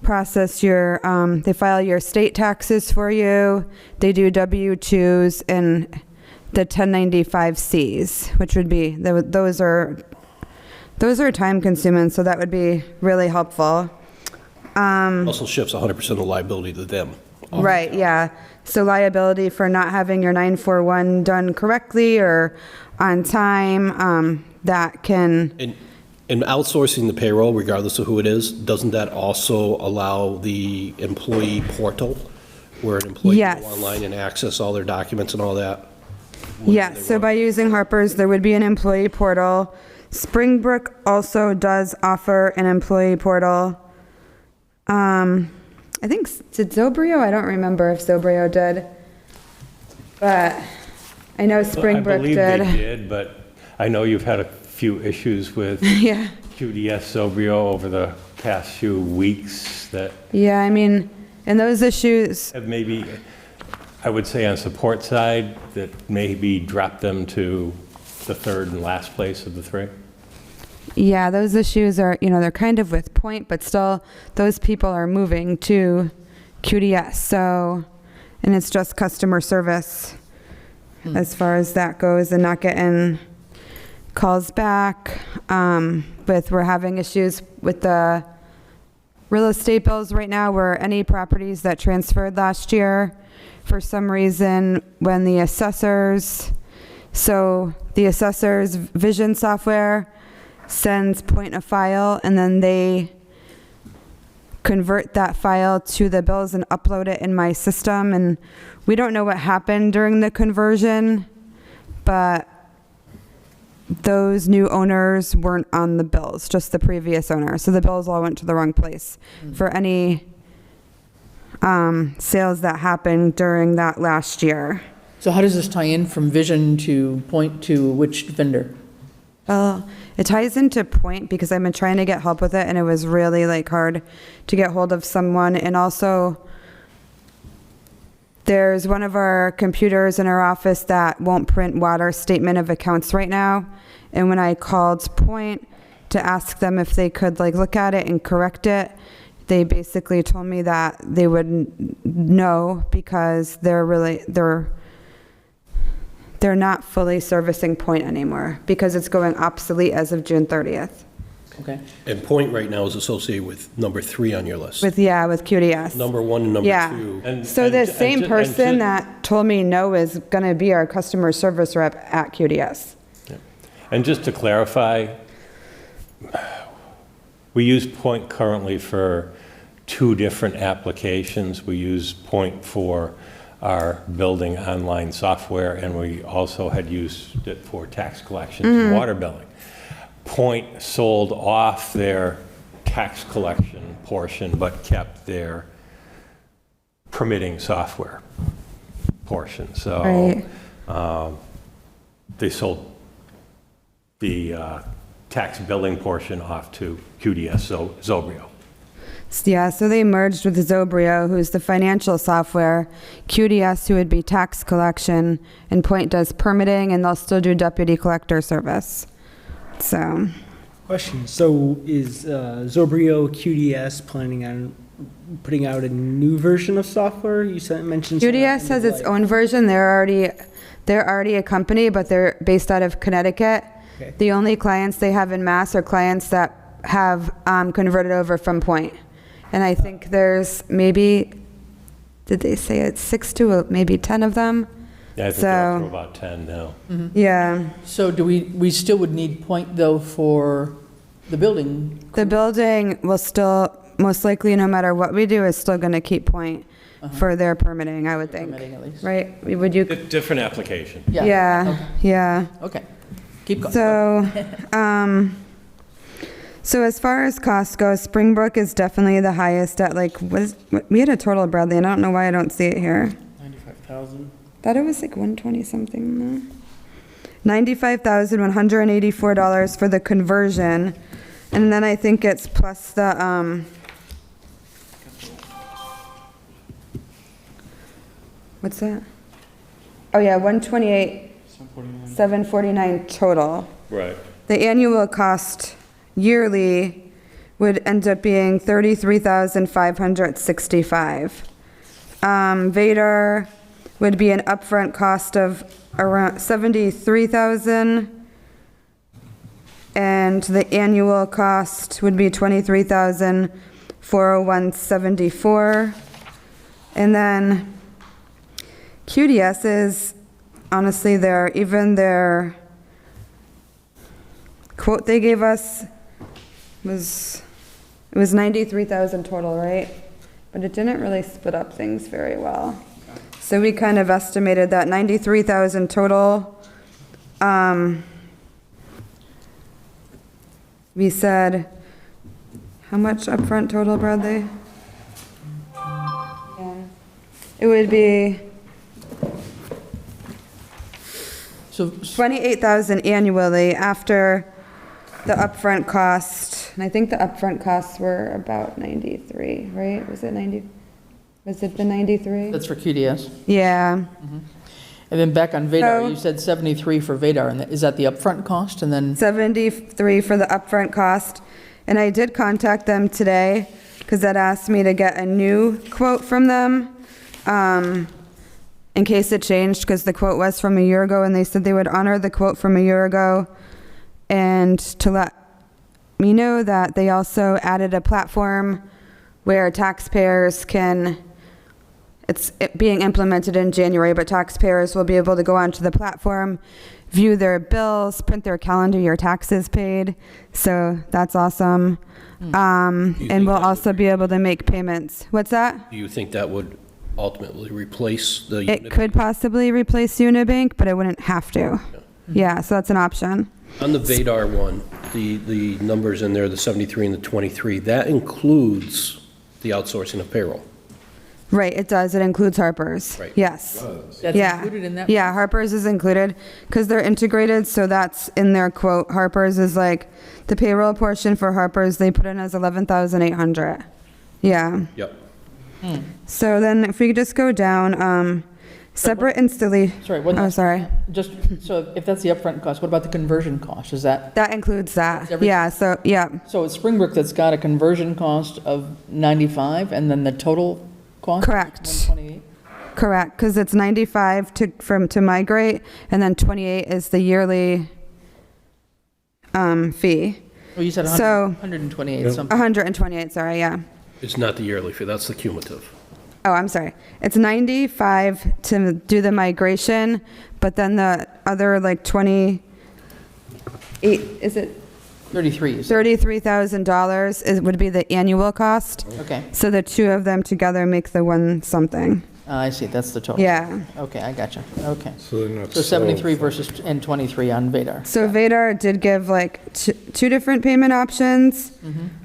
process your, they file your state taxes for you. They do W-2s and the 1095Cs, which would be, those are time consuming, so that would be really helpful. Also shifts 100% of the liability to them. Right, yeah. So liability for not having your 941 done correctly or on time, that can, And outsourcing the payroll, regardless of who it is, doesn't that also allow the employee portal where an employee can go Yes. online and access all their documents and all that? Whenever yes, they so want? by using Harper's, there would be an employee portal. Springbrook also does offer an employee portal. I think, did Zobrio? I don't remember if Zobrio did. But I know Springbrook I believe did. they did, but I know you've had a few issues with Yeah, QDS Sobrio over the past few weeks that yeah, I mean, and those issues, have maybe, I would say on support side, that maybe dropped them to the third and last place of the three. yeah, those issues are, they're kind of with Point, but still, those people are moving to QDS, so, and it's just customer service as far as that goes, and not getting calls back. We're having issues with the real estate bills right now, where any properties that transferred last year, for some reason, when the assessors vision software sends Point a file, and then they convert that file to the bills and upload it in my system, and we don't know what happened during the conversion, but those new owners weren't on the bills, just the previous owner. So the bills all went to the wrong place for any sales that happened during that last year. So how does this tie in from Vision to Point to which vendor? Well, it ties into Point because I've been trying to get help with it, and it was really hard to get hold of someone. And also, there's one of our computers in our office that won't print water statement of accounts right now. And when I called Point to ask them if they could like look at it and correct it. They basically told me that they wouldn't know because they're not fully servicing Point anymore because it's going obsolete as of June 30th. Okay. And Point right now is associated with number 3 on your list. With QDS. Number 1 and number 2. So the same person that told me no is going to be our customer service rep at QDS. Yeah. And just to clarify, we use Point currently for 2 different applications. We use Point for our building online software, and we also had used it for tax collections and water billing. Point sold off their tax collection portion, but kept their permitting software portion. So they sold the tax billing portion off to QDS, so Zobrio. Yeah, so they merged with Zobrio, who's the financial software, QDS, who would be tax collection, and Point does permitting, and they'll still do deputy collector service. So. Question, so is Zobrio QDS planning on putting out a new version of software? You mentioned QDS has its own version. They're already a company, but they're based out of Connecticut. Okay. The only clients they have in Mass are clients that have converted over from Point. And I think there's maybe, did they say it's 6 to maybe 10 of them? Yeah, I think they're up to about 10 now. Yeah. So do we still would need Point though for the building? The building will still, most likely, no matter what we do, is still going to keep Point for their permitting, I would think. Permitting at least. Right? Would you? Different application. Yeah. Okay. Keep going. So, so as far as cost goes, Springbrook is definitely the highest at like, we had a total, Bradley, and I don't know why I don't see it here. 95,000. Thought it was like 120 something. $95,184 for the conversion. And then I think it's plus the, what's that? Oh yeah, 128, 749 total. Right. The annual cost yearly would end up being $33,565. Vadar would be an upfront cost of around $73,000, and the annual cost would be $23,401.74. And then QDS is honestly their quote they gave us was 93,000 total, right? But it didn't really split up things very well. So we kind of estimated that 93,000 total. We said, how much upfront total, Bradley? Yeah. It would be So 28,000 annually after the upfront cost. And I think the upfront costs were about 93, right? Was it 90? Was it the 93? that's for QDS. Yeah. And then back on Vadar, So- you said 73 for Vadar, and is that the upfront cost? And then 73 for the upfront cost. And I did contact them today because that asked me to get a new quote from them in case it changed, because the quote was from a year ago and they said they would honor the quote from a year ago, and to let me know that they also added a platform where taxpayers can, it's being implemented in January, but taxpayers will be able to go onto the platform, view their bills, print their calendar year taxes paid. So that's awesome. And we'll also be able to make payments. What's that? Do you think that would ultimately replace the It unit? could possibly replace Unibank, but it wouldn't have to. Yeah, so that's an option. On the Vadar one, the numbers in there, the 73 and the 23, that includes the outsourcing of payroll. Right, it does. It includes Harper's. Right. Yes. that's Yeah. included in that? Yeah, Harper's is included because they're integrated, so that's in their quote. Harper's is like, the payroll portion for Harper's, they put in as 11,800. Yeah. Yep. So then if we could just go down, Separate installation. Sorry, what? Oh, sorry. Just, so if that's the upfront cost, what about the conversion cost? Is that, That includes that. Everything? Yeah, so, yeah. so it's Springbrook that's got a conversion cost of 95 and then the total cost? Correct. Is 128? Correct, because it's 95 to migrate, and then 28 is the yearly fee. Well, you said So- 128 something. 128, sorry, yeah. It's not the yearly fee, that's the cumulative. Oh, I'm sorry. It's 95 to do the migration, but then the other like 28, is it 33, you said. $33,000 would be the annual cost. Okay. So the two of them together make the one something. I see, that's the total. Yeah. Okay, I gotcha. Okay. So they're not So 73 so- versus, and 23 on Vadar. So Vadar did give like two different payment options.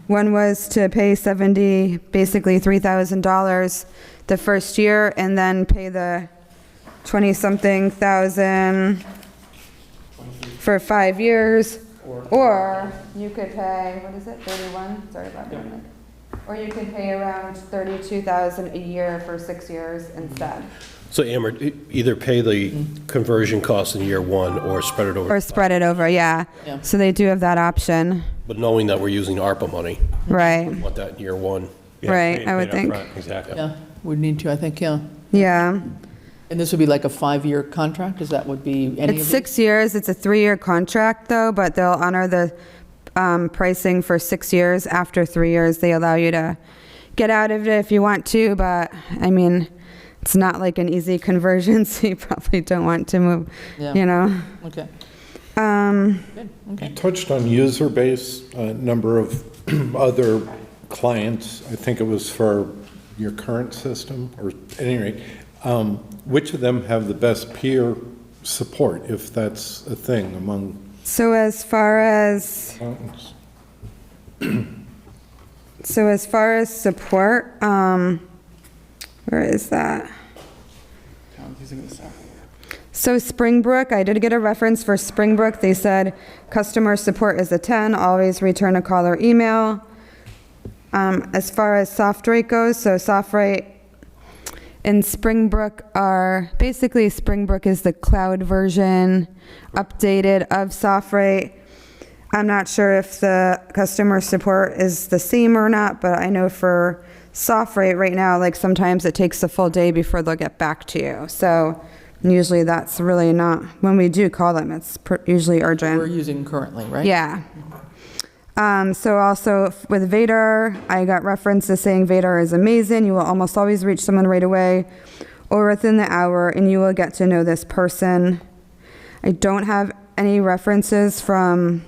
One was to pay basically $3,000 the first year and then pay the 20-something thousand for 5 years. Or you could pay, what is it, 31? Sorry about doing that. Or you could pay around 32,000 a year for 6 years instead. So Amber, either pay the conversion cost in year one or spread it over. Or spread it over, yeah. Yeah. So they do have that option. But knowing that we're using ARPA money, Right, want that in year one. Yeah, Right, paid- I would paid think. upfront, Exactly. Yeah, we need to, I think, yeah. yeah. And this would be like a 5-year contract? Is that would be any of It's it? 6 years. It's a 3-year contract, though, but they'll honor the pricing for 6 years. After 3 years, they allow you to get out of it if you want to, but, I mean, it's not like an easy conversion, so you probably don't want to move, Yeah. you know? Okay, Um, good, You okay. touched on user base, a number of other clients. I think it was for your current system, or at any rate. Which of them have the best peer support, if that's a thing among So as far as accountants? support, where is that? So Springbrook, I did get a reference for Springbrook. They said customer support is a 10, always return a call or email. As far as SoftRate goes, so SoftRate and Springbrook are, basically Springbrook is the cloud version updated of SoftRate. I'm not sure if the customer support is the same or not, but I know for SoftRate right now, like sometimes it takes a full day before they'll get back to you. So usually that's really not, when we do call them, it's usually urgent. We're using currently, right? Yeah. So also with Vadar, I got references saying Vadar is amazing. You will almost always reach someone right away or within the hour, and you will get to know this person. I don't have any references from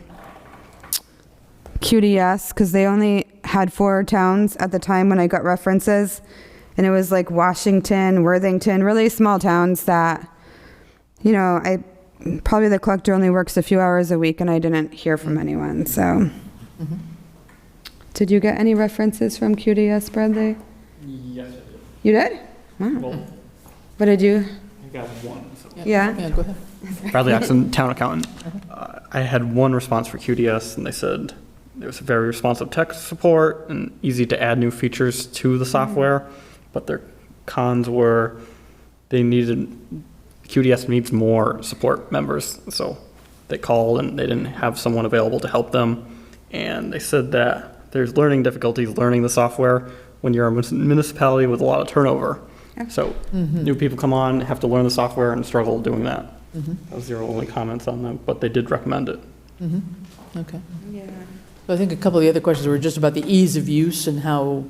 QDS because they only had 4 towns at the time when I got references. And it was like Washington, Worthington, really small towns that, you know, probably the collector only works a few hours a week and I didn't hear from anyone, so. Did you get any references from QDS, Bradley? Yes, I did. You did? Wow. Well, What did you? I got one. So. Yeah? Yeah, go ahead. Bradley Axon, town accountant. I had one response for QDS, and they said there was very responsive tech support and easy to add new features to the software, but their cons were QDS needs more support members, so they called and they didn't have someone available to help them, and they said that there's learning difficulties learning the software when you're a municipality with a lot of turnover. So new people come on, have to learn the software and struggle doing that. That was their only comments on them, but they did recommend it. Okay. Yeah. So I think a couple of the other questions were just about the ease of use and how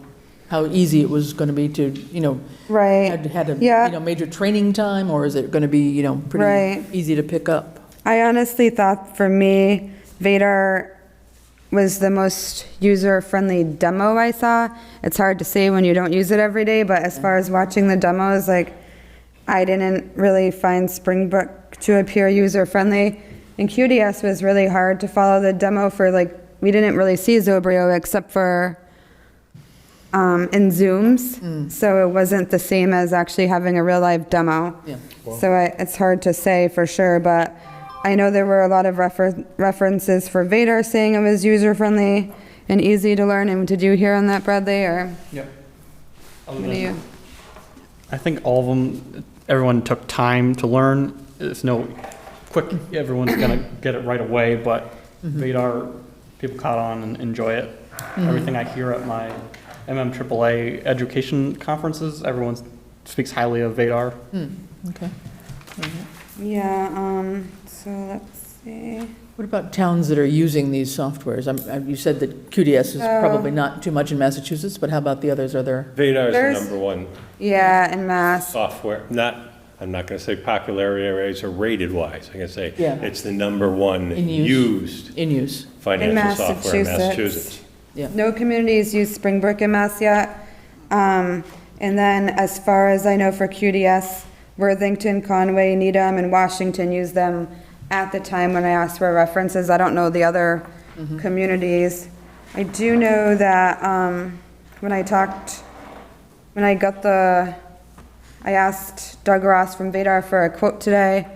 easy it was going to be to, Right. had a, Yeah. major training time, or is it going to be, pretty Right. easy to pick up? I honestly thought for me, Vadar was the most user-friendly demo I saw. It's hard to say when you don't use it every day, but as far as watching the demos, like, I didn't really find Springbrook to appear user-friendly. And QDS was really hard to follow the demo for, like, we didn't really see Zobrio except for in Zooms. So it wasn't the same as actually having a real live demo. Yeah. So it's hard to say for sure, but I know there were a lot of references for Vadar saying it was user-friendly and easy to learn. And did you hear on that, Bradley, or? Yep. What do you? I think all of them, everyone took time to learn. It's no quick, everyone's gonna get it right away, but Vadar, people caught on and enjoy it. Everything I hear at my MMAAA education conferences, everyone speaks highly of Vadar. Okay. Yeah, so let's see. What about towns that are using these softwares? You said that QDS is probably not too much in Massachusetts, but how about the others? Are there? Vadar is There's- the number one Yeah, in Mass. software, I'm not going to say popularity or rated wise. I'm going to say Yeah. it's the number one In use. used In use. financial software in Massachusetts. Massachusetts. Yeah. No communities use Springbrook in Mass yet. And then as far as I know for QDS, Worthington, Conway, Needham, and Washington use them at the time when I asked for references. I don't know the other communities. I do know that I asked Doug Ross from Vadar for a quote today.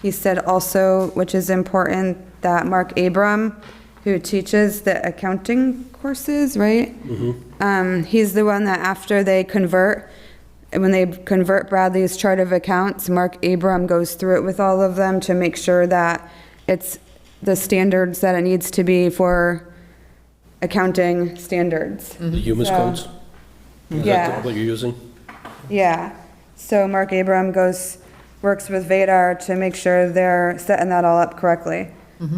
He said also, which is important, that Mark Abram, who teaches the accounting courses, right? He's the one that after they convert, when they convert Bradley's chart of accounts, Mark Abram goes through it with all of them to make sure that it's the standards that it needs to be for accounting standards. The UMass codes? Is Yeah. that what you're using? Yeah, so Mark Abram works with Vadar to make sure they're setting that all up correctly,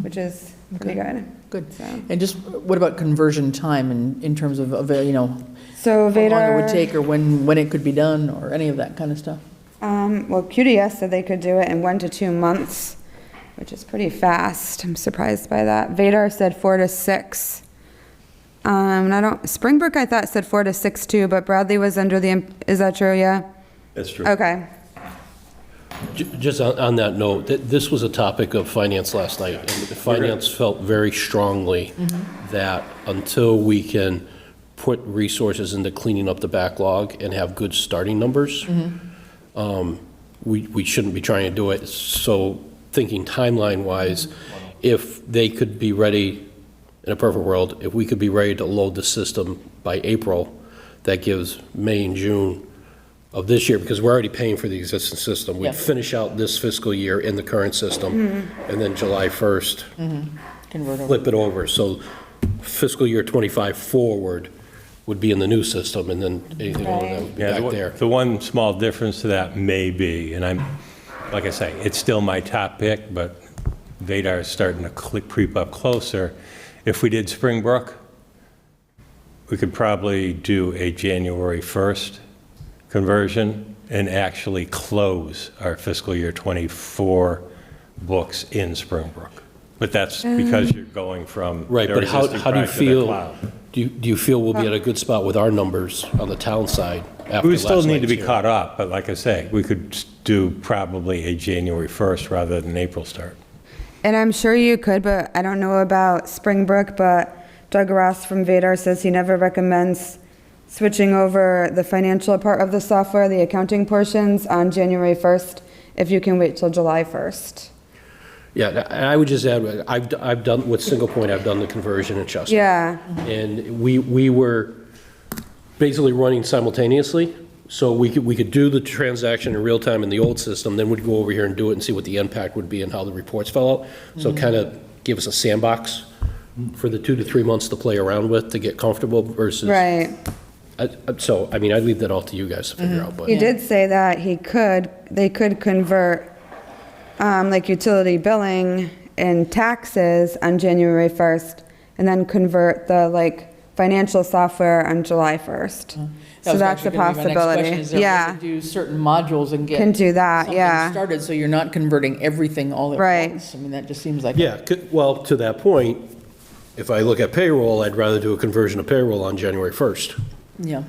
which is pretty good. Good. So. And just, what about conversion time in terms of, So how long it Vadar, would take or when it could be done or any of that kind of stuff? well, QDS said they could do it in 1 to 2 months, which is pretty fast. I'm surprised by that. Vadar said 4 to 6. Springbrook I thought said 4 to 6 too, but Bradley was under is that true, yeah? That's true. Okay. Just on that note, this was a topic of finance last night, and the finance felt very strongly that until we can put resources into cleaning up the backlog and have good starting numbers, we shouldn't be trying to do it. So thinking timeline-wise, if they could be ready, in a perfect world, if we could be ready to load the system by April, that gives May and June of this year, because we're already paying for the existing system. We'd Yeah. finish out this fiscal year in the current system, and then July 1st, Convert over. flip it over. So fiscal year '25 forward would be in the new system, and then, that would be Yeah, back there. the one small difference to that may be, and like I say, it's still my top pick, but Vadar is starting to creep up closer. If we did Springbrook, we could probably do a January 1st conversion and actually close our fiscal year '24 books in Springbrook. But that's because you're going from Right, their but how existing do you product to the feel, cloud. do you feel we'll be at a good spot with our numbers on the town side after We last still need to night's be hearing? caught up, but like I say, we could do probably a January 1st rather than April start. And I'm sure you could, but I don't know about Springbrook, but Doug Ross from Vadar says he never recommends switching over the financial part of the software, the accounting portions, on January 1st, if you can wait till July 1st. Yeah, and I would just add, I've done, with Single Point, I've done the conversion in Chester. Yeah, And we were basically running simultaneously, so we could do the transaction in real time in the old system, then we'd go over here and do it and see what the impact would be and how the reports fell out. So kind of give us a sandbox for the 2 to 3 months to play around with, to get comfortable versus. right. So, I mean, I'd leave that all to you guys to figure out, but. He did say that they could convert, like utility billing and taxes on January 1st, and then convert the, financial software on July 1st. So that's a possibility. Yeah, Do certain modules and get. can do that, something yeah. started, so you're not converting everything all at Right. once. I mean, that just seems like. Yeah, well, to that point, if I look at payroll, I'd rather do a conversion of payroll on January 1st. Yeah,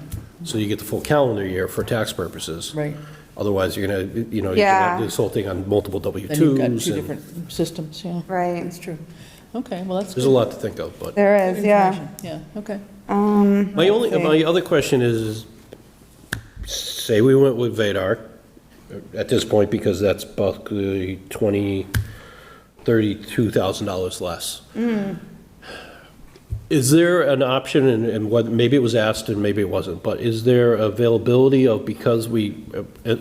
So you get the full calendar year for tax purposes. right. Otherwise, you're gonna, you're Yeah. gonna do this whole thing on multiple Then you've got W-2s. two and different systems, yeah. Right. That's true. Okay, well, that's. There's a good. lot to think of, but. There Good is, yeah. information. Yeah, okay. My other question is, say we went with Vadar at this point, because that's about $32,000 less. Is there an option, and what, maybe it was asked and maybe it wasn't, but is there availability of, because we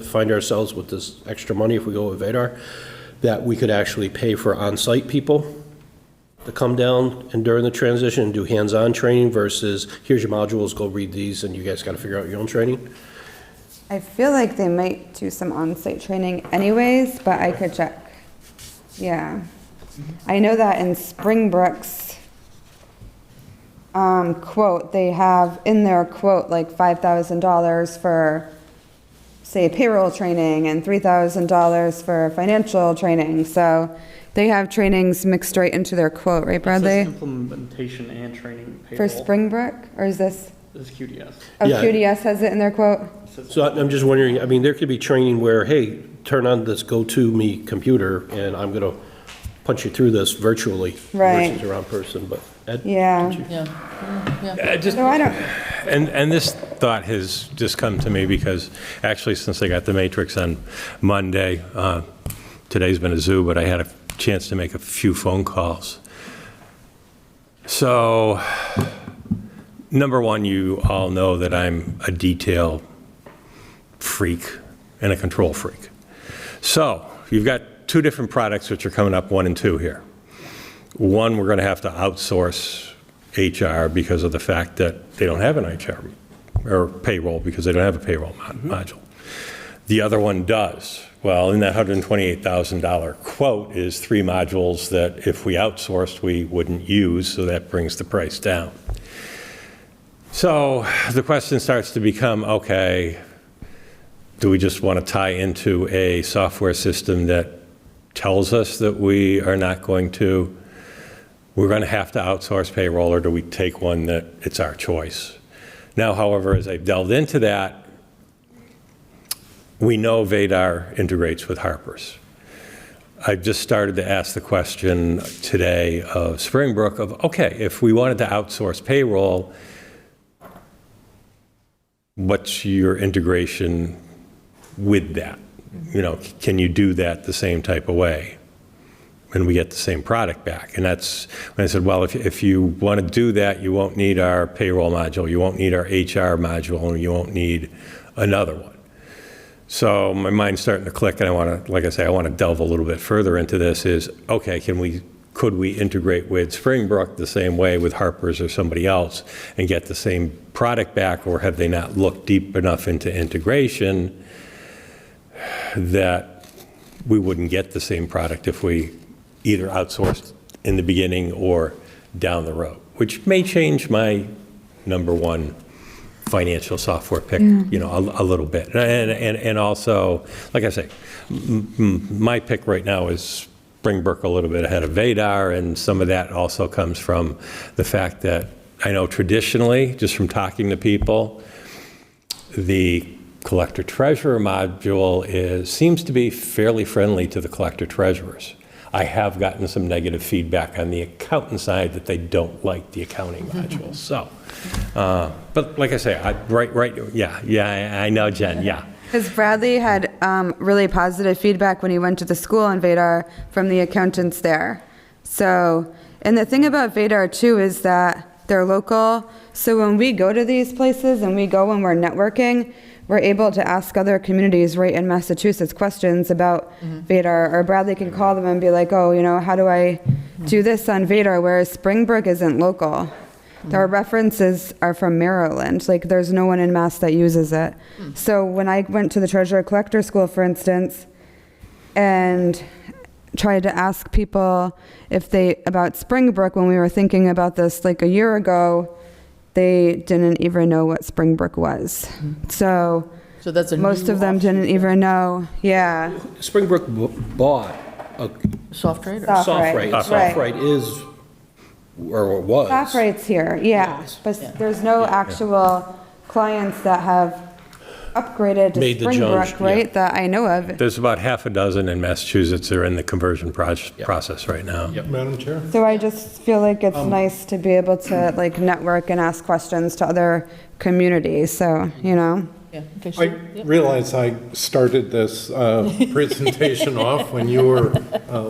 find ourselves with this extra money if we go with Vadar, that we could actually pay for on-site people to come down and during the transition and do hands-on training versus, here's your modules, go read these, and you guys got to figure out your own training? I feel like they might do some on-site training anyways, but I could check. Yeah. I know that in Springbrook's quote, they have in their quote like $5,000 for, say, payroll training and $3,000 for financial training. So they have trainings mixed right into their quote, right, Bradley? It says implementation and training For payroll. Springbrook, or is this? This is QDS. Oh, Yeah. QDS has it in their quote? So I'm just wondering, I mean, there could be training where, hey, turn on this GoToMe computer and I'm going to punch you through this virtually Right. versus around person, but Ed? Yeah. Yeah. No, I don't. And this thought has just come to me because actually since I got the matrix on Monday, today's been a zoo, but I had a chance to make a few phone calls. So, number one, you all know that I'm a detail freak and a control freak. So, you've got two different products which are coming up, 1 and 2 here. One, we're going to have to outsource HR because of the fact that they don't have an HR, or payroll because they don't have a payroll module. The other one does. Well, in that $128,000 quote is 3 modules that if we outsourced, we wouldn't use, so that brings the price down. So the question starts to become, okay, do we just want to tie into a software system that tells us that we are not going to, we're going to have to outsource payroll, or do we take one that it's our choice? Now, however, as I've delved into that, we know Vadar integrates with Harper's. I've just started to ask the question today of Springbrook of, okay, if we wanted to outsource payroll, what's your integration with that? You know, can you do that the same type of way? And we get the same product back. And that's when I said, well, if you want to do that, you won't need our payroll module, you won't need our HR module, and you won't need another one. So my mind's starting to click, and I want to, like I say, I want to delve a little bit further into this is, okay, could we integrate with Springbrook the same way with Harper's or somebody else and get the same product back, or have they not looked deep enough into integration that we wouldn't get the same product if we either outsourced in the beginning or down the road, which may change my number one financial software pick, you know, a little bit. And also, like I say, my pick right now is Springbrook a little bit ahead of Vadar, and some of that also comes from the fact that I know traditionally, just from talking to people, the collector-treasurer module seems to be fairly friendly to the collector-treasurers. I have gotten some negative feedback on the accountant side that they don't like the accounting module. So, but like I say, I know, Jen, yeah. Because Bradley had really positive feedback when he went to the school in Vadar from the accountants there. So, and the thing about Vadar too is that they're local. So when we go to these places and we go when we're networking, we're able to ask other communities right in Massachusetts questions about Vadar, or Bradley can call them and be like, oh, you know, how do I do this on Vadar, whereas Springbrook isn't local. Their references are from Maryland. Like, there's no one in Mass that uses it. So when I went to the Treasurer Collector School, for instance, and tried to ask people about Springbrook when we were thinking about this like a year ago, they didn't even know what Springbrook was. So that's a most new of them didn't even know. Yeah. Springbrook bought a SoftWrite? SoftWrite. SoftWrite is, or was. SoftWrite's here, yeah. But there's no actual clients that have upgraded to Made the Springbrook, jump, right, yeah. that I know of. There's about half a dozen in Massachusetts that are in the conversion process right now. Madam Chair? So I just feel like it's nice to be able to like network and ask questions to other communities, so, you know. Yeah. Okay, I sure. Yep. realize I started this presentation off when you were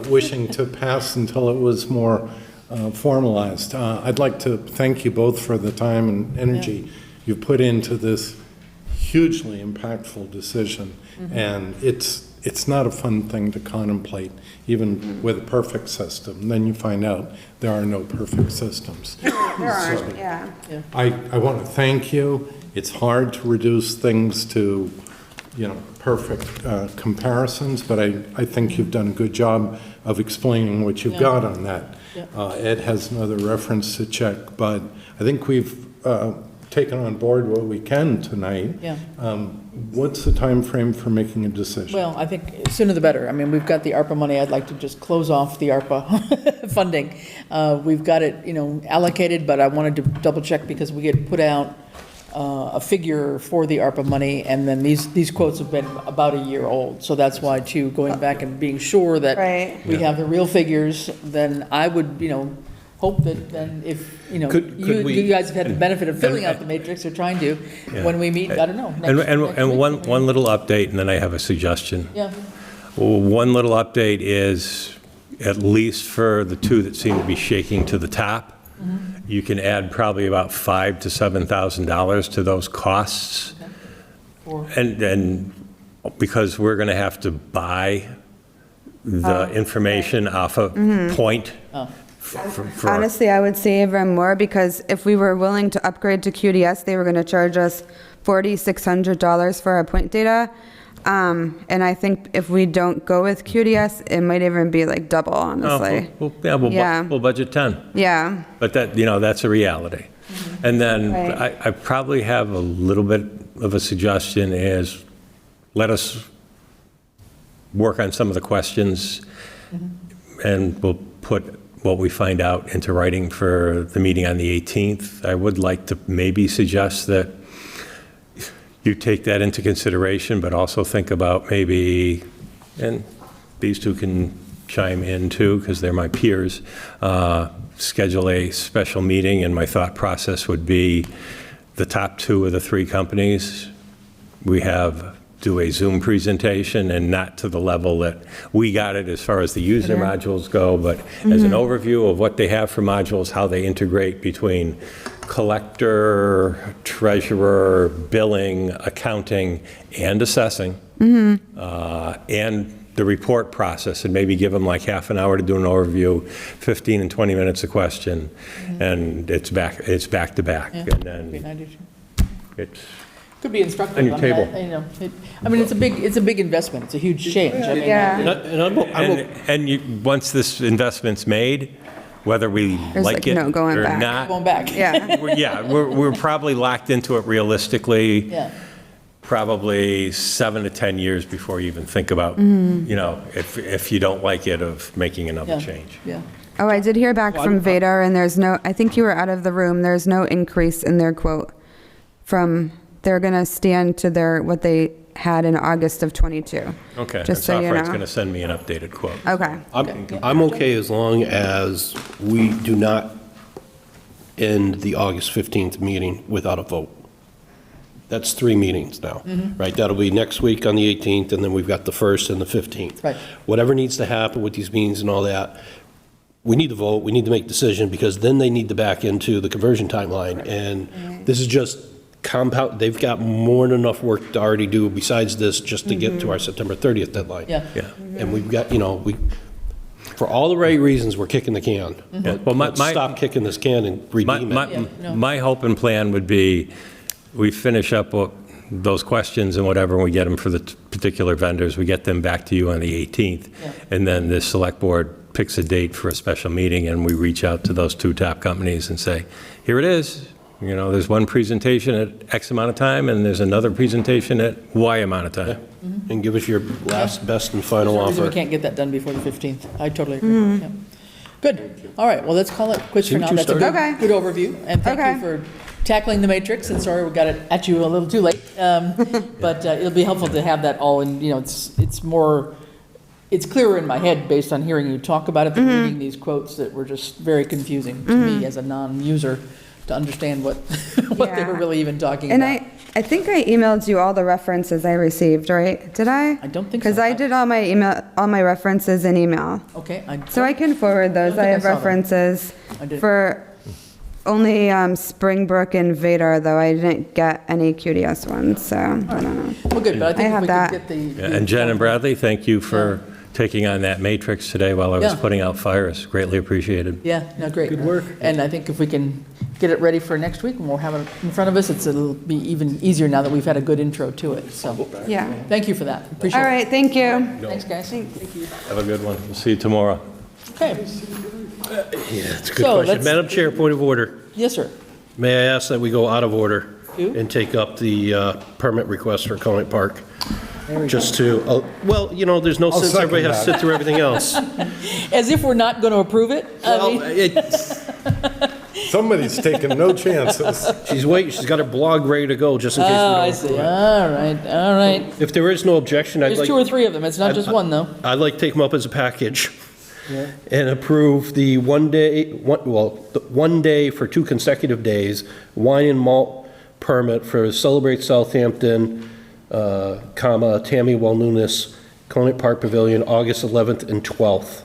wishing to pass until it was more formalized. I'd like to thank you both for the time and energy you've put into this hugely impactful decision. And it's not a fun thing to contemplate, even with a perfect system. Then you find out there are no perfect systems. There aren't, yeah. I want to thank you. It's hard to reduce things to, perfect comparisons, but I think you've done a good job of explaining what you've got on that. Ed has another reference to check, but I think we've taken on board what we can tonight. What's the time frame for making a decision? Well, I think sooner the better. I mean, we've got the ARPA money. I'd like to just close off the ARPA funding. We've got it, allocated, but I wanted to double check because we get put out a figure for the ARPA money, and then these quotes have been about a year old. So that's why, too, going back and being sure that we have the real figures, then I would, hope that then if, you guys have had the benefit of filling out the matrix or trying to, when we meet, I don't know. And one little update, and then I have a suggestion. One little update is, at least for the two that seem to be shaking to the top, you can add probably about $5,000 to $7,000 to those costs. And because we're going to have to buy the information off a point. Honestly, I would say even more, because if we were willing to upgrade to QDS, they were going to charge us $4,600 for our point data. And I think if we don't go with QDS, it might even be like double, honestly. We'll budget 10. Yeah. But that, that's a reality. And then I probably have a little bit of a suggestion is, let us work on some of the questions, and we'll put what we find out into writing for the meeting on the 18th. I would like to maybe suggest that you take that into consideration, but also think about maybe, and these two can chime in too, because they're my peers, schedule a special meeting, and my thought process would be the top two of the three companies, do a Zoom presentation, and not to the level that we got it as far as the user modules go, but as an overview of what they have for modules, how they integrate between collector, treasurer, billing, accounting, and assessing, and the report process, and maybe give them like half an hour to do an overview, 15 and 20 minutes a question, and it's back to back. And then it's could be instructive. on your table. It's a big investment. It's a huge change. Once this investment's made, whether we like it no going or back. not, Going back. we're probably locked into it realistically. Yeah. Probably 7 to 10 years before you even think about, if you don't like it, of making another change. Oh, I did hear back from Vader, and I think you were out of the room, there's no increase in their quote they're going to stand to what they had in August of 22. Okay. Just so you know. Software's going to send me an updated quote. Okay. I'm okay as long as we do not end the August 15th meeting without a vote. That's 3 meetings now, right? That'll be next week on the 18th, and then we've got the 1st and the 15th. Right. Whatever needs to happen with these meetings and all that, we need to vote, we need to make a decision, because then they need to back into the conversion timeline. And this is just compound, they've got more than enough work to already do besides this, just to get to our September 30th deadline. And we've got, for all the right reasons, we're kicking the can. But let's stop kicking this can and redeem it. My hope and plan would be, we finish up those questions and whatever, and we get them for the particular vendors, we get them back to you on the 18th, and then the select board picks a date for a special meeting, and we reach out to those 2 top companies and say, here it is. There's one presentation at X amount of time, and there's another presentation at Y amount of time. And give us your last, best, and final There's no reason offer. we can't get that done before the 15th. I totally agree. Yeah. Good. All right, well, let's call it quits for now. That's a good overview, and thank you for tackling the matrix, and sorry we got it at you a little too late. But it'll be helpful to have that all, and it's clearer in my head based on hearing you talk about it than reading these quotes that were just very confusing to me as a non-user. to understand what, what they were Yeah. really even talking And about. I think I emailed you all the references I received, right? Did I? I don't think so. Because I did all my references in email. Okay. So I can forward those. think I I have saw them. references I did. for only Springbrook and Vadar, though I didn't get any QDS ones, so I don't know. Well, good, but I think I if have we that. could get the. And Jen and Bradley, thank you for taking on that matrix today while I was Yeah. putting out fires. Greatly appreciated. Yeah, no, great. Good work. And I think if we can get it ready for next week, and we'll have it in front of us, it'll be even easier now that we've had a good intro to it, so. Yeah. Thank you for that, appreciate it. All right, thank you. Thanks, guys. Have a good one. We'll see you tomorrow. Okay, Yeah, it's a good So, question. let's- Madam Chair, point of order. yes, sir. May I ask that we go out of order To? and take up the permit request for Conant Park? There we go. Just to, well, you know, there's no sense second everybody has to that. sit through everything else. As if we're not going to approve it? I Well, mean, Somebody's taking no chances. she's waiting, she's got her blog ready to go, just in case we oh, don't I approve see, it. all right, all right. If there is no objection, I'd There's like... 2 or 3 of them, it's not just one, though. I'd like to take them up as a package and approve the one day for 2 consecutive days, wine and malt permit for Celebrate Southampton, Tammy Wellness, Conant Park Pavilion, August 11th and 12th.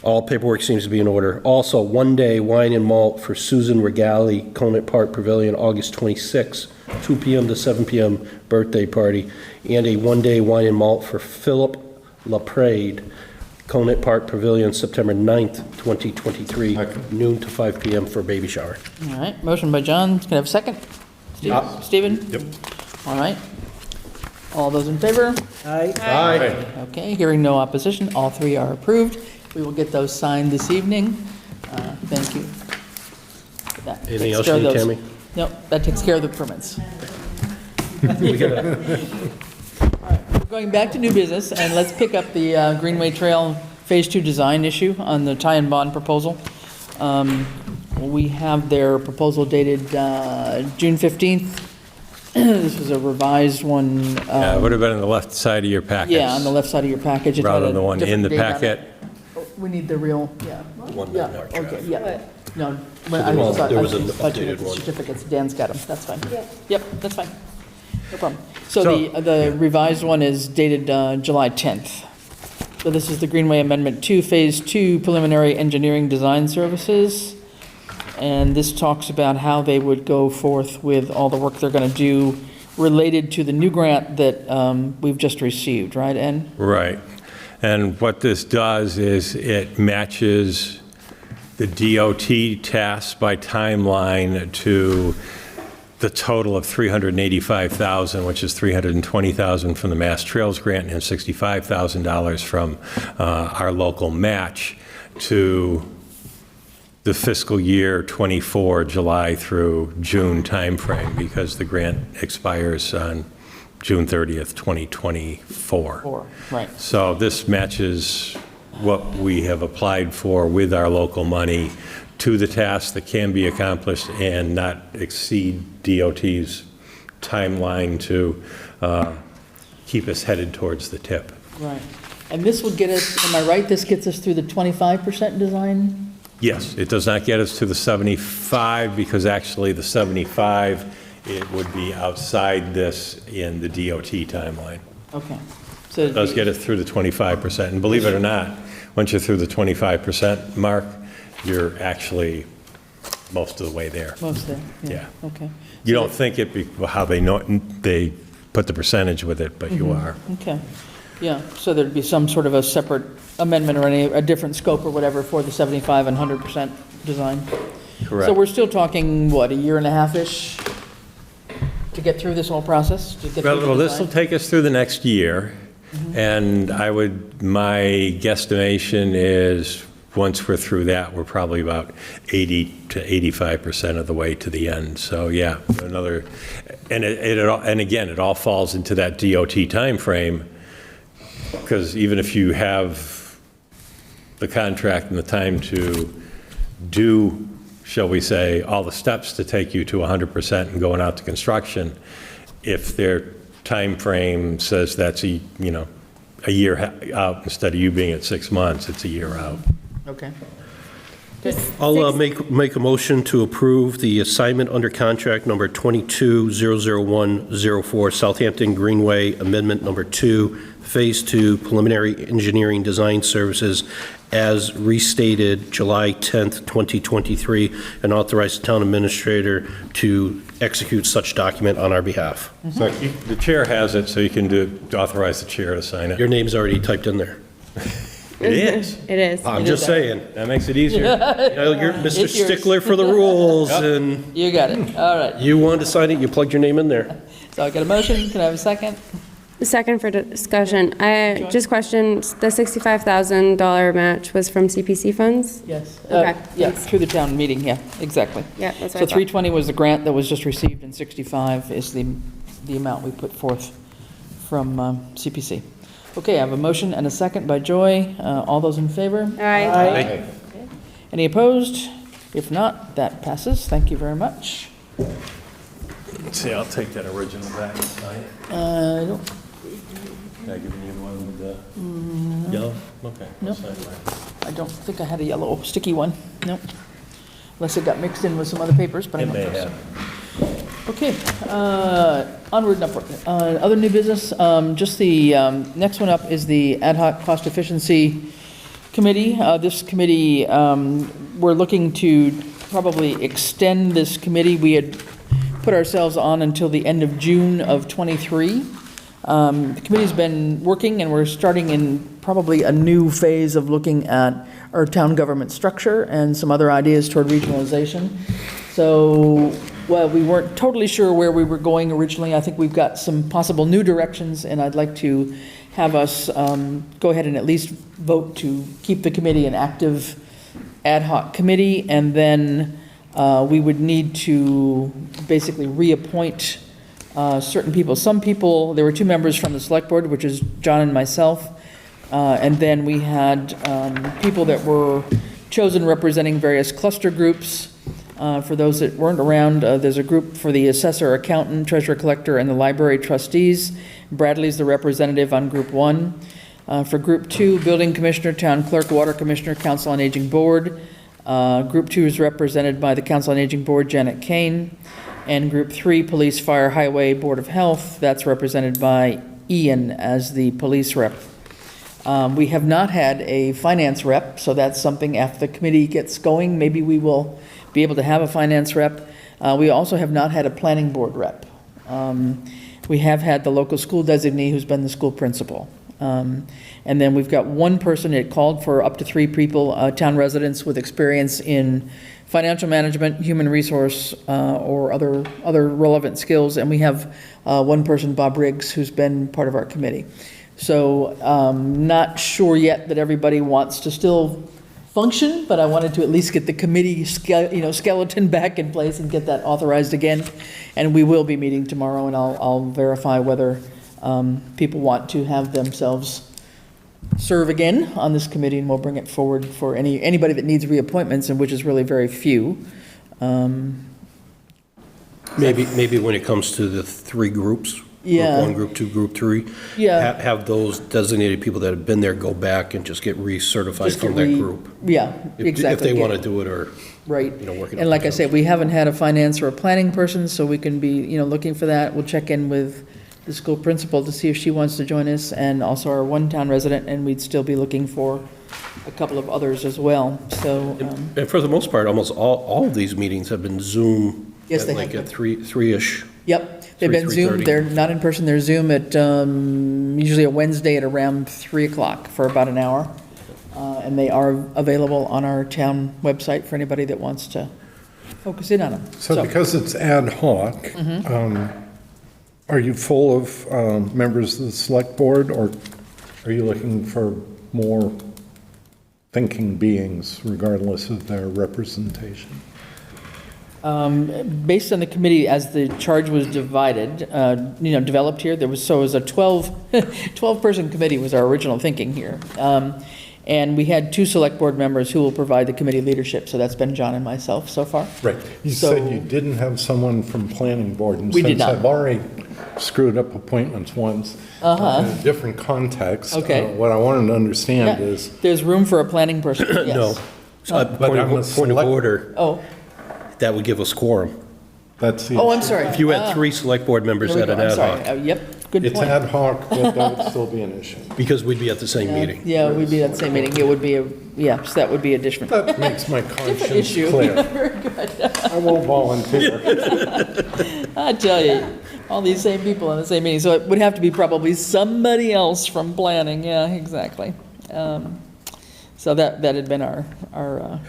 All paperwork seems to be in order. Also, 1 day wine and malt for Susan Regali, Conant Park Pavilion, August 26th, 2 p.m. to 7 p.m. birthday party, and a 1 day wine and malt for Philip LaPrade, Conant Park Pavilion, September 9th, 2023, noon to 5 p.m. for baby shower. All right, motion by John, can I have a second? Stephen? Yep. All right. All those in favor? Aye. Okay, hearing no opposition, all 3 are approved. We will get those signed this evening. Thank you. That Anything takes else care you of need, those. Tammy? Nope, that takes care of the permits. We gotta- We're going back to new business, and let's pick up the Greenway Trail Phase 2 design issue on the tie and bond proposal. We have their proposal dated June 15th. This was a revised one. Yeah, it would have been on the left side of your package. Yeah, on the left side of your package. It had Rather a than the one in different the date on it. packet. We need the real, yeah. one Yeah, that Mark okay, have. yeah. No, Well, there was an I updated the one. certificates, Dan's got them, that's fine. Yep, that's fine. No problem. So the revised one is dated July 10th. So this is the Greenway Amendment 2, Phase 2 Preliminary Engineering Design Services. And this talks about how they would go forth with all the work they're going to do related to the new grant that we've just received, right, Ed? Right. And what this does is it matches the DOT tasks by timeline to the total of $385,000, which is $320,000 from the Mass Trails grant and $65,000 from our local match to the fiscal year '24, July through June timeframe, because the grant expires on June 30th, 2024. Right. So this matches what we have applied for with our local money to the task that can be accomplished and not exceed DOT's timeline to keep us headed towards the tip. Right. And this would get us, am I right, this gets us through the 25% design? Yes, it does not get us to the 75, because actually the 75, it would be outside this in the DOT timeline. Okay. So It does get us through the 25%, and believe it or not, once you're through the 25% mark, you're actually most of the way there. most there, Yeah. Okay. You don't think it, how they put the percentage with it, but you are. Okay, yeah, so thered be some sort of a separate amendment or a different scope or whatever for the 75 and 100% design? Correct. So we're still talking, what, a year and a half-ish to get through this whole process? To get through the Well, this will design? take us through the next year, and my guesstimation is, once we're through that, we're probably about 80 to 85% of the way to the end. So, yeah, another, and again, it all falls into that DOT timeframe, because even if you have the contract and the time to do, shall we say, all the steps to take you to 100% and going out to construction, if their time frame says that's a year out instead of you being at 6 months, it's a year out. Okay. I'll make a motion to approve the assignment under contract number 2200104 Southampton Greenway Amendment Number 2, Phase 2 Preliminary Engineering Design Services as restated July 10th, 2023, and authorize the town administrator to execute such document on our behalf. The chair has it, so you can authorize the chair to sign it. Your name's already typed in there. It is. It is. I'm just saying. That makes it easier. You know, you're Mr. It's yours. Stickler for the rules, and You got it, all right. you wanted to sign it, you plugged your name in there. So I got a motion, can I have a second? Second for discussion. I just questioned, the $65,000 match was from CPC funds? Yes. Okay, Yeah, thanks. through the town meeting, yeah, exactly. Yeah, that's So what I thought. 320 was the grant that was just received, and 65 is the amount we put forth from CPC. Okay, I have a motion and a second by Joy. All those in favor? Aye. Any opposed? If not, that passes. Thank you very much. See, I'll take that original back and sign it. I don't, Can I give you one with the yellow? Okay. I'll Nope. sign mine. I don't think I had a yellow sticky one. Nope. Unless it got mixed in with some other papers, but I It don't may think so. have. Okay, onward and upward. Other new business, just the next one up is the Ad hoc Cost Efficiency Committee. This committee, we're looking to probably extend this committee. We had put ourselves on until the end of June of '23. The committee's been working, and we're starting in probably a new phase of looking at our town government structure and some other ideas toward regionalization. So, well, we weren't totally sure where we were going originally. I think we've got some possible new directions, and I'd like to have us go ahead and at least vote to keep the committee an active ad hoc committee, and then we would need to basically reappoint certain people. Some people, there were 2 members from the select board, which is John and myself, and then we had people that were chosen representing various cluster groups. For those that weren't around, there's a group for the assessor, accountant, treasurer collector, and the library trustees. Bradley's the representative on group 1. For group 2, building commissioner, town clerk, water commissioner, council on aging board. Group 2 is represented by the council on aging board, Janet Kane. And group 3, police, fire, highway, board of health, that's represented by Ian as the police rep. We have not had a finance rep, so that's something after the committee gets going, maybe we will be able to have a finance rep. We also have not had a planning board rep. We have had the local school designee who's been the school principal. And then we've got one person, it called for up to 3 people, town residents with experience in financial management, human resource, or other relevant skills. And we have one person, Bob Riggs, who's been part of our committee. So not sure yet that everybody wants to still function, but I wanted to at least get the committee skeleton back in place and get that authorized again. And we will be meeting tomorrow, and I'll verify whether people want to have themselves serve again on this committee, and we'll bring it forward for anybody that needs reappointments, and which is really very few. Maybe when it comes to the 3 groups. Yeah. Group 1, Group 2, Group 3. Yeah. Have those designated people that have been there go back and just get recertified Just from get that group. Yeah, If exactly. they want to do it, or, Right. work it out And like I themselves. said, we haven't had a finance or a planning person, so we can be, looking for that. We'll check in with the school principal to see if she wants to join us, and also our one town resident, and we'd still be looking for a couple of others as well, so. And for the most part, almost all of these meetings have been Zoom. Yes, they Like have at 3-ish. Yep, they've been Zoom, 3:30. they're not in person, they're Zoom at, usually a Wednesday at around 3 o'clock for about an hour. And they are available on our town website for anybody that wants to focus in on them. So because it's ad hoc, are you full of members of the select board, or are you looking for more thinking beings regardless of their representation? Based on the committee, as the charge was divided, developed here, it was a 12-person committee was our original thinking here. And we had 2 select board members who will provide the committee leadership, so that's been John and myself so far. Right. You So- said you didn't have someone from planning board, and We did since not. I've already screwed up appointments once in a different context, Okay. what I wanted to understand Yeah, is, there's room for a planning person, yes. Point I'm a of select- order, Oh, that would give us quorum. That's the. oh, I'm sorry. If you had 3 select board members There we at go. an I'm ad sorry. hoc, Yep, good It's point. ad hoc, but that would still be an issue. because we'd be at the same meeting. Yeah, we'd be at the same meeting. It would be so that would be a different That makes my conscience issue. clear. Very good. I won't volunteer. I tell you, all these same people in the same meeting. So it would have to be probably somebody else from planning. Yeah, exactly. So that had been our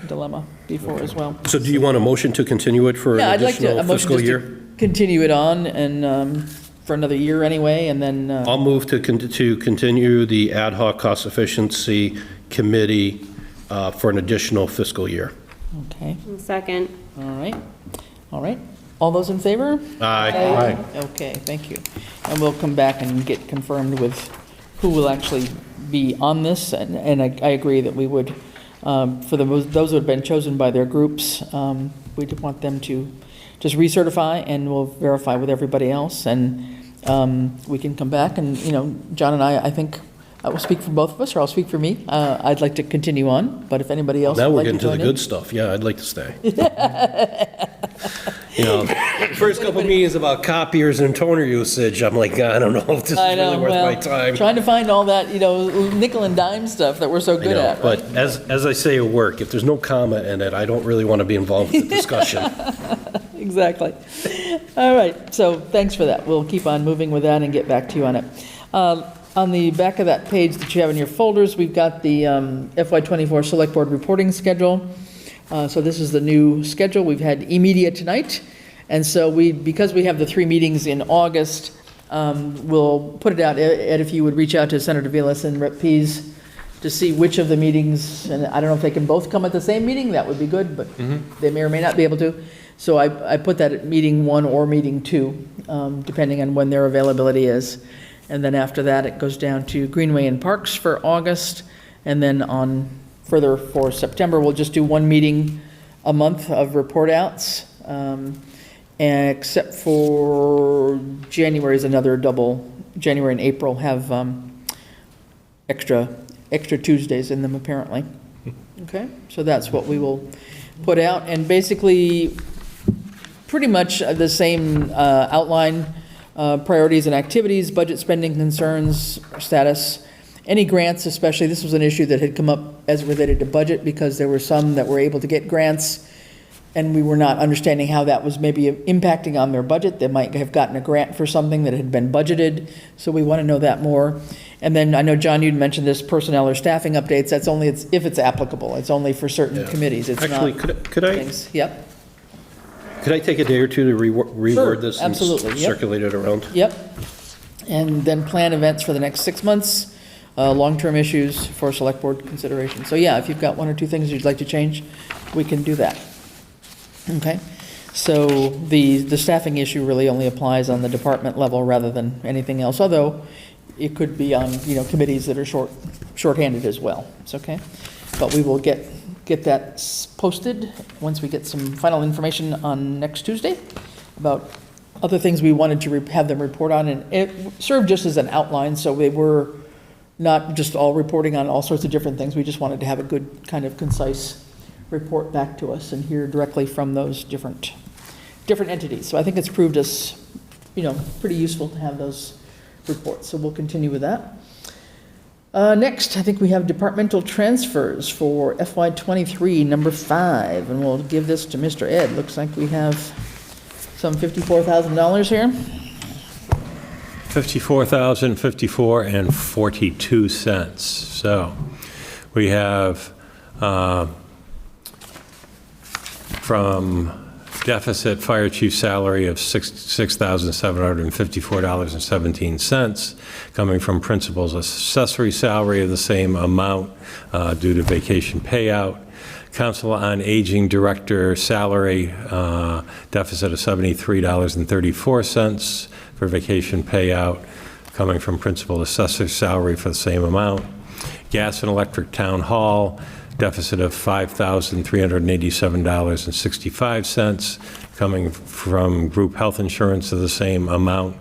dilemma before as well. So do you want a motion to continue it for Yeah, an I'd like to, additional a motion fiscal just year? to continue it on and for another year anyway, and then, I'll move to continue the ad hoc cost efficiency committee for an additional fiscal year. okay, Second. all right, all right. All those in favor? Aye. Aye. Okay, thank you. And we'll come back and get confirmed with who will actually be on this, and I agree that we would, for those who have been chosen by their groups, we'd want them to just recertify, and we'll verify with everybody else, and we can come back, and, John and I think, I will speak for both of us, or I'll speak for me. I'd like to continue on, but if anybody else would Now we're like to getting to the join in. good stuff. Yeah, I'd like to stay. First couple meetings about copiers and toner usage, I'm like, I don't know if this is I know, really worth my time. trying to find all that, nickel and dime stuff that we're so I good know, at, right? but as I say at work, if there's no comma in it, I don't really want to be involved with the discussion. Exactly. All right, so thanks for that. We'll keep on moving with that and get back to you on it. On the back of that page that you have in your folders, we've got the FY24 Select Board reporting schedule. So this is the new schedule. We've had e-media tonight, and so because we have the 3 meetings in August, we'll put it out. Ed, if you would reach out to Senator Vilas and Rep. Pease to see which of the meetings, and I don't know if they can both come at the same meeting, that would be good, but they may or may not be able to. So I put that at meeting 1 or meeting 2, depending on when their availability is. And then after that, it goes down to Greenway and Parks for August, and then on further for September, we'll just do 1 meeting a month of report outs, except for January is another double. January and April have extra Tuesdays in them, apparently. Okay, so that's what we will put out, and basically pretty much the same outline. Priorities and activities, budget spending concerns, status, any grants especially. This was an issue that had come up as related to budget because there were some that were able to get grants and we were not understanding how that was maybe impacting on their budget. They might have gotten a grant for something that had been budgeted, so we want to know that more. And then I know, John, you'd mentioned this personnel or staffing updates. That's only if it's applicable. It's only for certain committees. It's Actually, not could I things. Yep. Could I take a day or two to reword Sure, this and absolutely, yep. circulate it around? Yep. And then plan events for the next 6 months, long-term issues for select board consideration. So yeah, if you've got 1 or 2 things you'd like to change, we can do that. Okay? So the staffing issue really only applies on the department level rather than anything else, although it could be on, committees that are shorthanded as well. It's okay? But we will get that posted once we get some final information on next Tuesday about other things we wanted to have them report on, and it served just as an outline, so they were not just all reporting on all sorts of different things. We just wanted to have a good kind of concise report back to us and hear directly from those different entities. So I think it's proved us, pretty useful to have those reports, so we'll continue with that. Next, I think we have departmental transfers for FY23, number 5, and we'll give this to Mr. Ed. Looks like we have some $54,000 here. $54,054.42. So we have from deficit fire chief salary of $6,754.17, coming from principal's accessory salary of the same amount due to vacation payout. Council on Aging director salary deficit of $73.34 for vacation payout, coming from principal assessor salary for the same amount. Gas and electric town hall deficit of $5,387.65, coming from group health insurance of the same amount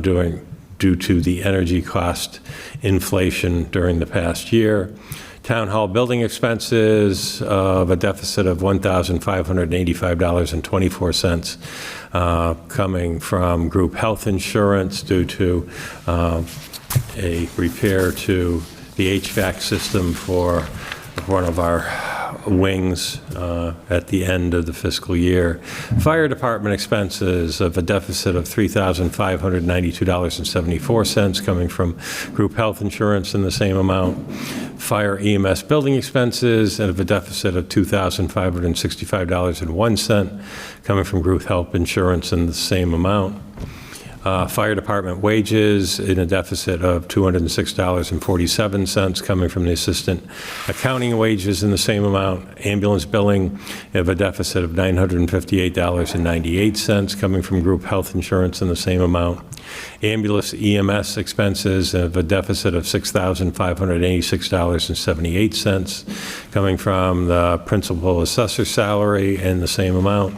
due to the energy cost inflation during the past year. Town hall building expenses of a deficit of $1,585.24, coming from group health insurance due to a repair to the HVAC system for one of our wings at the end of the fiscal year. Fire department expenses of a deficit of $3,592.74 coming from group health insurance in the same amount. Fire EMS building expenses of a deficit of $2,565.01 coming from group health insurance in the same amount. Fire department wages in a deficit of $206.47 coming from the assistant accounting wages in the same amount. Ambulance billing of a deficit of $958.98 coming from group health insurance in the same amount. Ambulance EMS expenses of a deficit of $6,586.78 coming from the principal assessor salary in the same amount.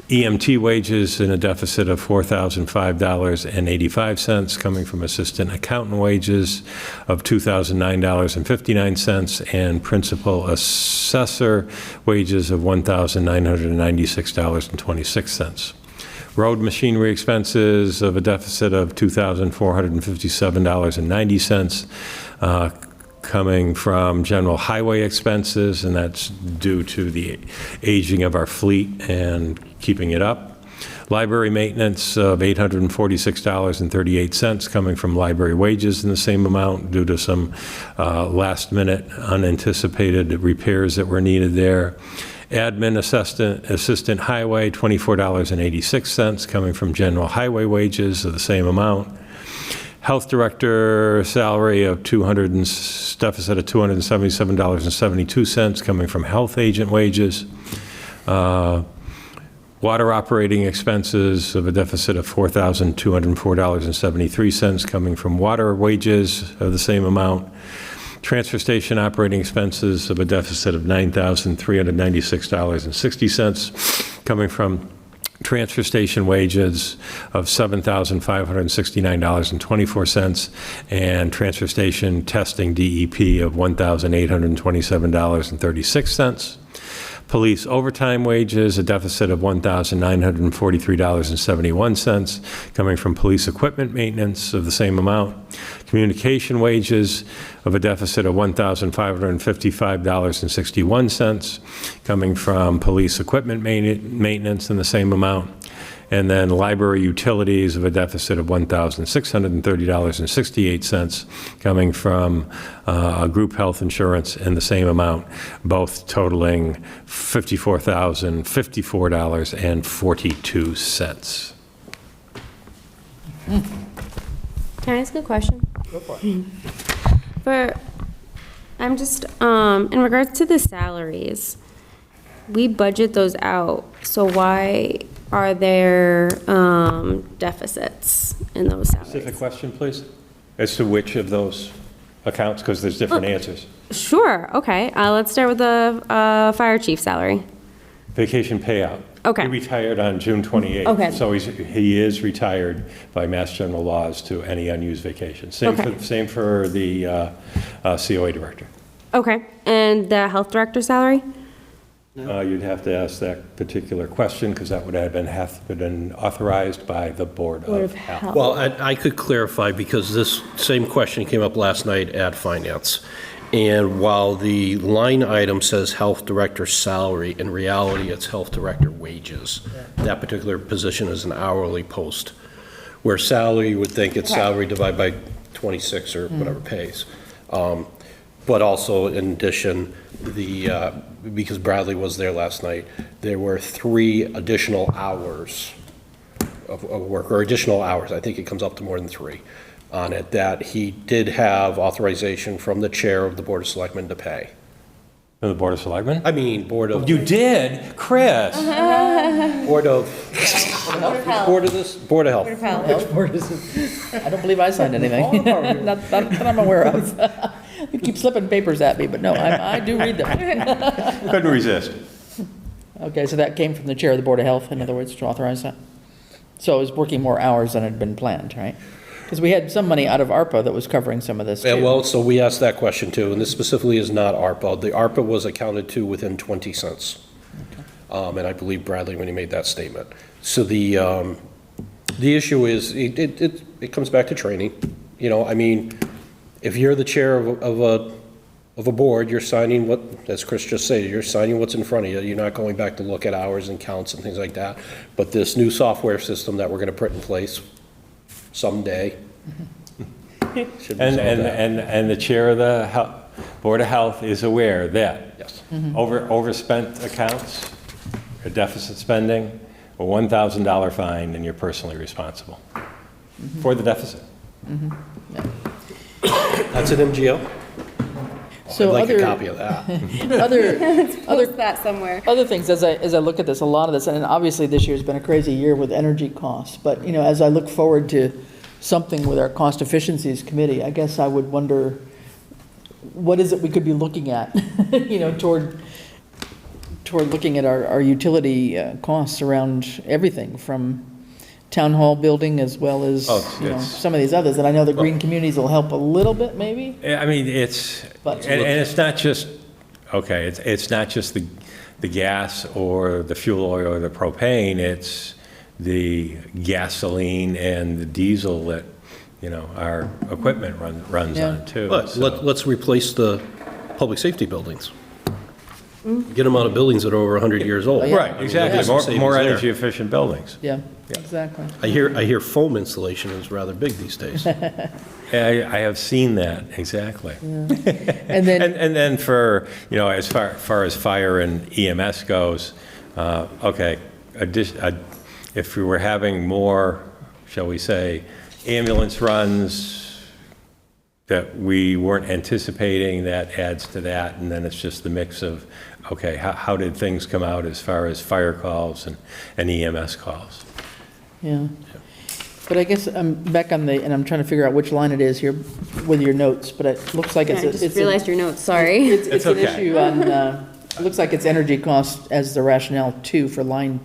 EMT wages in a deficit of $4,005.85 coming from assistant accountant wages of $2,009.59 and principal assessor wages of $1,996.26. Road machinery expenses of a deficit of $2,457.90 coming from general highway expenses, and that's due to the aging of our fleet and keeping it up. Library maintenance of $846.38 coming from library wages in the same amount due to some last-minute unanticipated repairs that were needed there. Admin assistant highway, $24.86 coming from general highway wages of the same amount. Health director salary of deficit of $277.72 coming from health agent wages. Water operating expenses of a deficit of $4,204.73 coming from water wages of the same amount. Transfer station operating expenses of a deficit of $9,396.60 coming from transfer station wages of $7,569.24 and transfer station testing DEP of $1,827.36. Police overtime wages, a deficit of $1,943.71 coming from police equipment maintenance of the same amount. Communication wages of a deficit of $1,555.61 coming from police equipment maintenance in the same amount. And then library utilities of a deficit of $1,630.68 coming from group health insurance in the same amount, both totaling $54,054.42. Can I ask a question? Go for it. I'm just, in regards to the salaries, we budget those out, so why are there deficits in those salaries? Specific question, please, as to which of those accounts, because there's different answers. Sure, okay. Let's start with the fire chief salary. Vacation payout. Okay. He retired on June 28th. Okay. So he is retired by Mass General laws to any unused vacation. Same for the COA director. Okay, and the health director salary? You'd have to ask that particular question because that would have been authorized by the Board of Health. Well, I could clarify because this same question came up last night at Finance. And while the line item says health director salary, in reality, it's health director wages. That particular position is an hourly post, where salary, you would think it's salary divided by 26 or whatever pays. But also, in addition, because Bradley was there last night, there were 3 additional hours of work, or additional hours, I think it comes up to more than 3, on it, that he did have authorization from the chair of the Board of Selectmen to pay. From the Board of Selectmen? I mean, Board of... You did? Chris? Board of Health. Which board is it? I don't believe I signed anything. Not that I'm aware of. You keep slipping papers at me, but no, I do read them. Couldn't resist. Okay, so that came from the chair of the Board of Health, in other words, to authorize that? So it was working more hours than had been planned, right? Because we had some money out of ARPA that was covering some of this, Yeah, too. well, so we asked that question too, and this specifically is not ARPA. The ARPA was accounted to within 20 cents. And I believe Bradley when he made that statement. So the issue is, it comes back to training. You know, I mean, if you're the chair of a board, you're signing what, as Chris just said, you're signing what's in front of you. You're not going back to look at hours and counts and things like that. But this new software system that we're going to put in place someday should resolve that. And the chair of the Board of Health is aware that Yes. overspent accounts, or deficit spending, a $1,000 fine, and you're personally responsible for the deficit. That's an MGL? So I'd like other- a copy of that. Post that somewhere. Other things, as I look at this, a lot of this, and obviously this year's been a crazy year with energy costs, but, you know, as I look forward to something with our cost efficiencies committee, I guess I would wonder, what is it we could be looking at, you know, toward looking at our utility costs around everything, from town hall building as well as, you know, some of these others, and I know the green communities will help a little bit, maybe? I mean, it's, But- and it's not just, okay, it's not just the gas or the fuel oil or the propane, it's the gasoline and the diesel that, you know, our equipment runs Yeah. on too. But so. let's replace the public safety buildings. Get them out of buildings that are over 100 years old. Right, I mean, exactly, there's some savings more there. energy efficient buildings. Yeah, exactly. I hear foam insulation is rather big these days. I have seen that, exactly. And then, And then for, you know, as far as fire and EMS goes, okay, if we were having more, shall we say, ambulance runs that we weren't anticipating, that adds to that, and then it's just the mix of, okay, how did things come out as far as fire calls and EMS calls? yeah. But I guess I'm back on the, and I'm trying to figure out which line it is here with your notes, but it looks like I it's just it's realized your notes, sorry. It's an okay. issue on, it looks like it's energy costs as the rationale too for line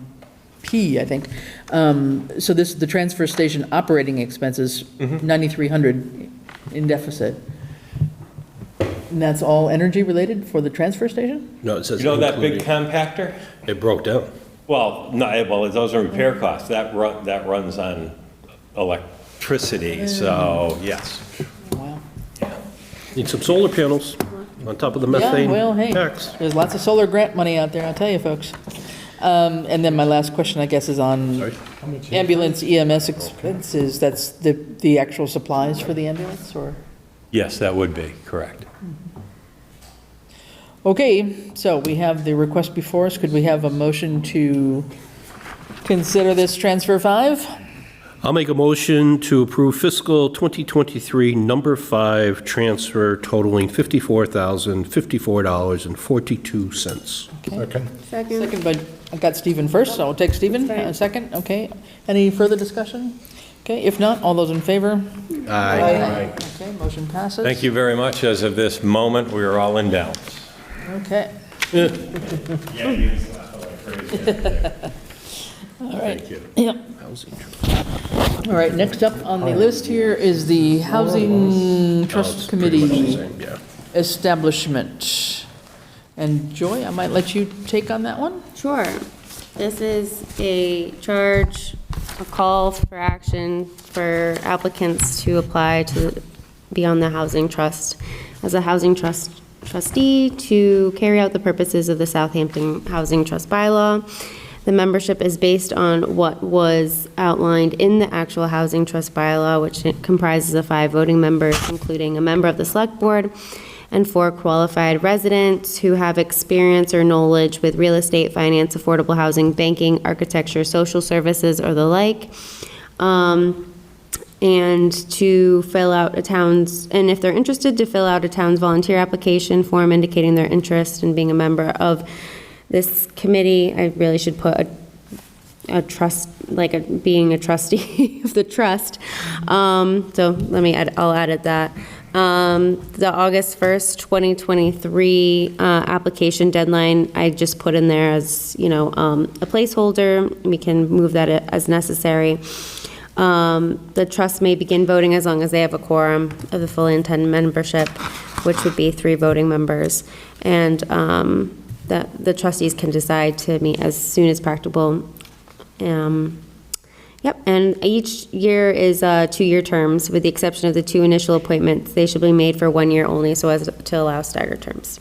P, I think. So this, the transfer station operating expenses, 9,300 in deficit. And that's all energy related for the transfer station? No, it says. You know that big including- compactor? It broke down. Well, no, well, those are repair costs. That runs on electricity, so yes. Wow. Need some solar panels on top of the Yeah, methane well, hey, tax. there's lots of solar grant money out there, I'll tell you, folks. And then my last question, I guess, is on Sorry? ambulance EMS expenses. That's the actual supplies for the ambulance, or? Yes, that would be, correct. Okay, so we have the request before us. Could we have a motion to consider this transfer 5? I'll make a motion to approve fiscal 2023 number 5 transfer totaling $54,054.42. Second. Second by, I've got Stephen first, so I'll take Stephen. Second, okay. Any further discussion? Okay, if not, all those in favor? Aye. Okay, motion passes. Thank you very much. As of this moment, we are all in balance. Okay. Yeah, you All right. Thank you. Yep. All right, next up on the list here is the Housing Trust Committee Yeah. establishment. And Joy, I might let you take on that one? Sure. This is a charge, a call for action for applicants to apply to be on the Housing Trust as a Housing Trust trustee to carry out the purposes of the Southampton Housing Trust bylaw. The membership is based on what was outlined in the actual Housing Trust bylaw, which comprises of 5 voting members, including a member of the select board and 4 qualified residents who have experience or knowledge with real estate, finance, affordable housing, banking, architecture, social services, or the like. And to fill out a town's, and if they're interested, to fill out a town's volunteer application form indicating their interest in being a member of this committee. I really should put a trust, like being a trustee of the trust. So I'll edit that. The August 1st, 2023 application deadline, I just put in there as, a placeholder. We can move that as necessary. The trust may begin voting as long as they have a quorum of the fully intended membership, which would be 3 voting members. And that the trustees can decide to meet as soon as practicable. Yep, and each year is 2-year terms, with the exception of the 2 initial appointments. They should be made for 1 year only, so as to allow staggered terms.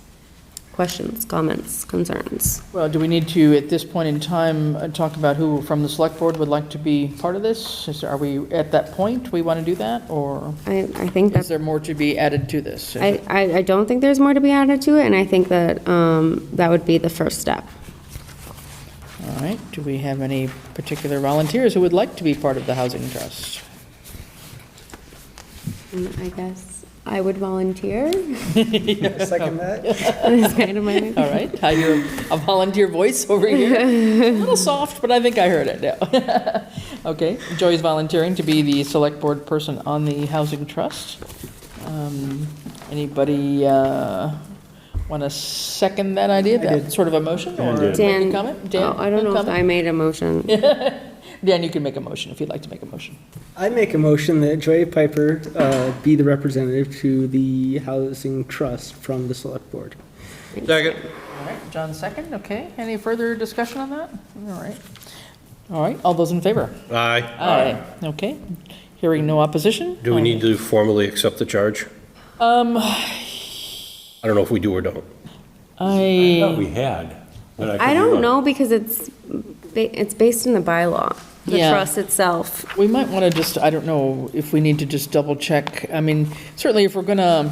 Questions, comments, concerns? Well, do we need to, at this point in time, talk about who from the select board would like to be part of this? Are we at that point, we want to do that, or I think is that's, there more to be added to this? I don't think there's more to be added to it, and I think that that would be the first step. All right, do we have any particular volunteers who would like to be part of the Housing Trust? I guess I would volunteer. Second that. That's kind of my. All right, I hear a volunteer voice over here. A little soft, but I think I heard it now. Okay, Joy's volunteering to be the select board person on the Housing Trust. Anybody want to second that idea? That sort of a motion, or make a Dan, comment? Dan, oh, I don't know if I made a motion. Dan, you can make a motion if you'd like to make a motion. I make a motion that Joy Piper be the representative to the Housing Trust from the Select Board. Second. All right, John second, okay. Any further discussion on that? All right. All right, all those in favor? Aye. Aye. Okay, hearing no opposition? Do we need to formally accept the charge? I don't know if we do or don't. I thought we had. But could I be don't wrong. know, because it's based in the bylaw, the Yeah. trust itself. We might want to just, I don't know if we need to just double check. I mean, certainly if we're going to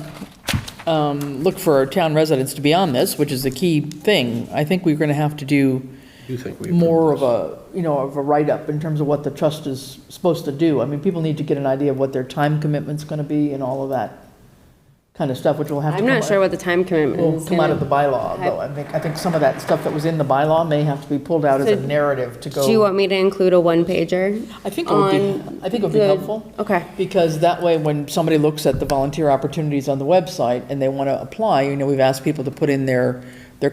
look for our town residents to be on this, which is the key thing, I think we're going to have to do Do you think we more of a, of a write-up in terms of what the trust is supposed to do. I mean, people need to get an idea of what their time commitment's going to be and all of that kind of stuff, which will have to I'm not sure what the time commitment will is. come out of the bylaw, though. I think some of that stuff that was in the bylaw may have to be pulled out as a So, narrative to go. Do you want me to include a 1-pager? I think it would be, on I think it would be the- helpful. Okay. Because that way, when somebody looks at the volunteer opportunities on the website and they want to apply, we've asked people to put in their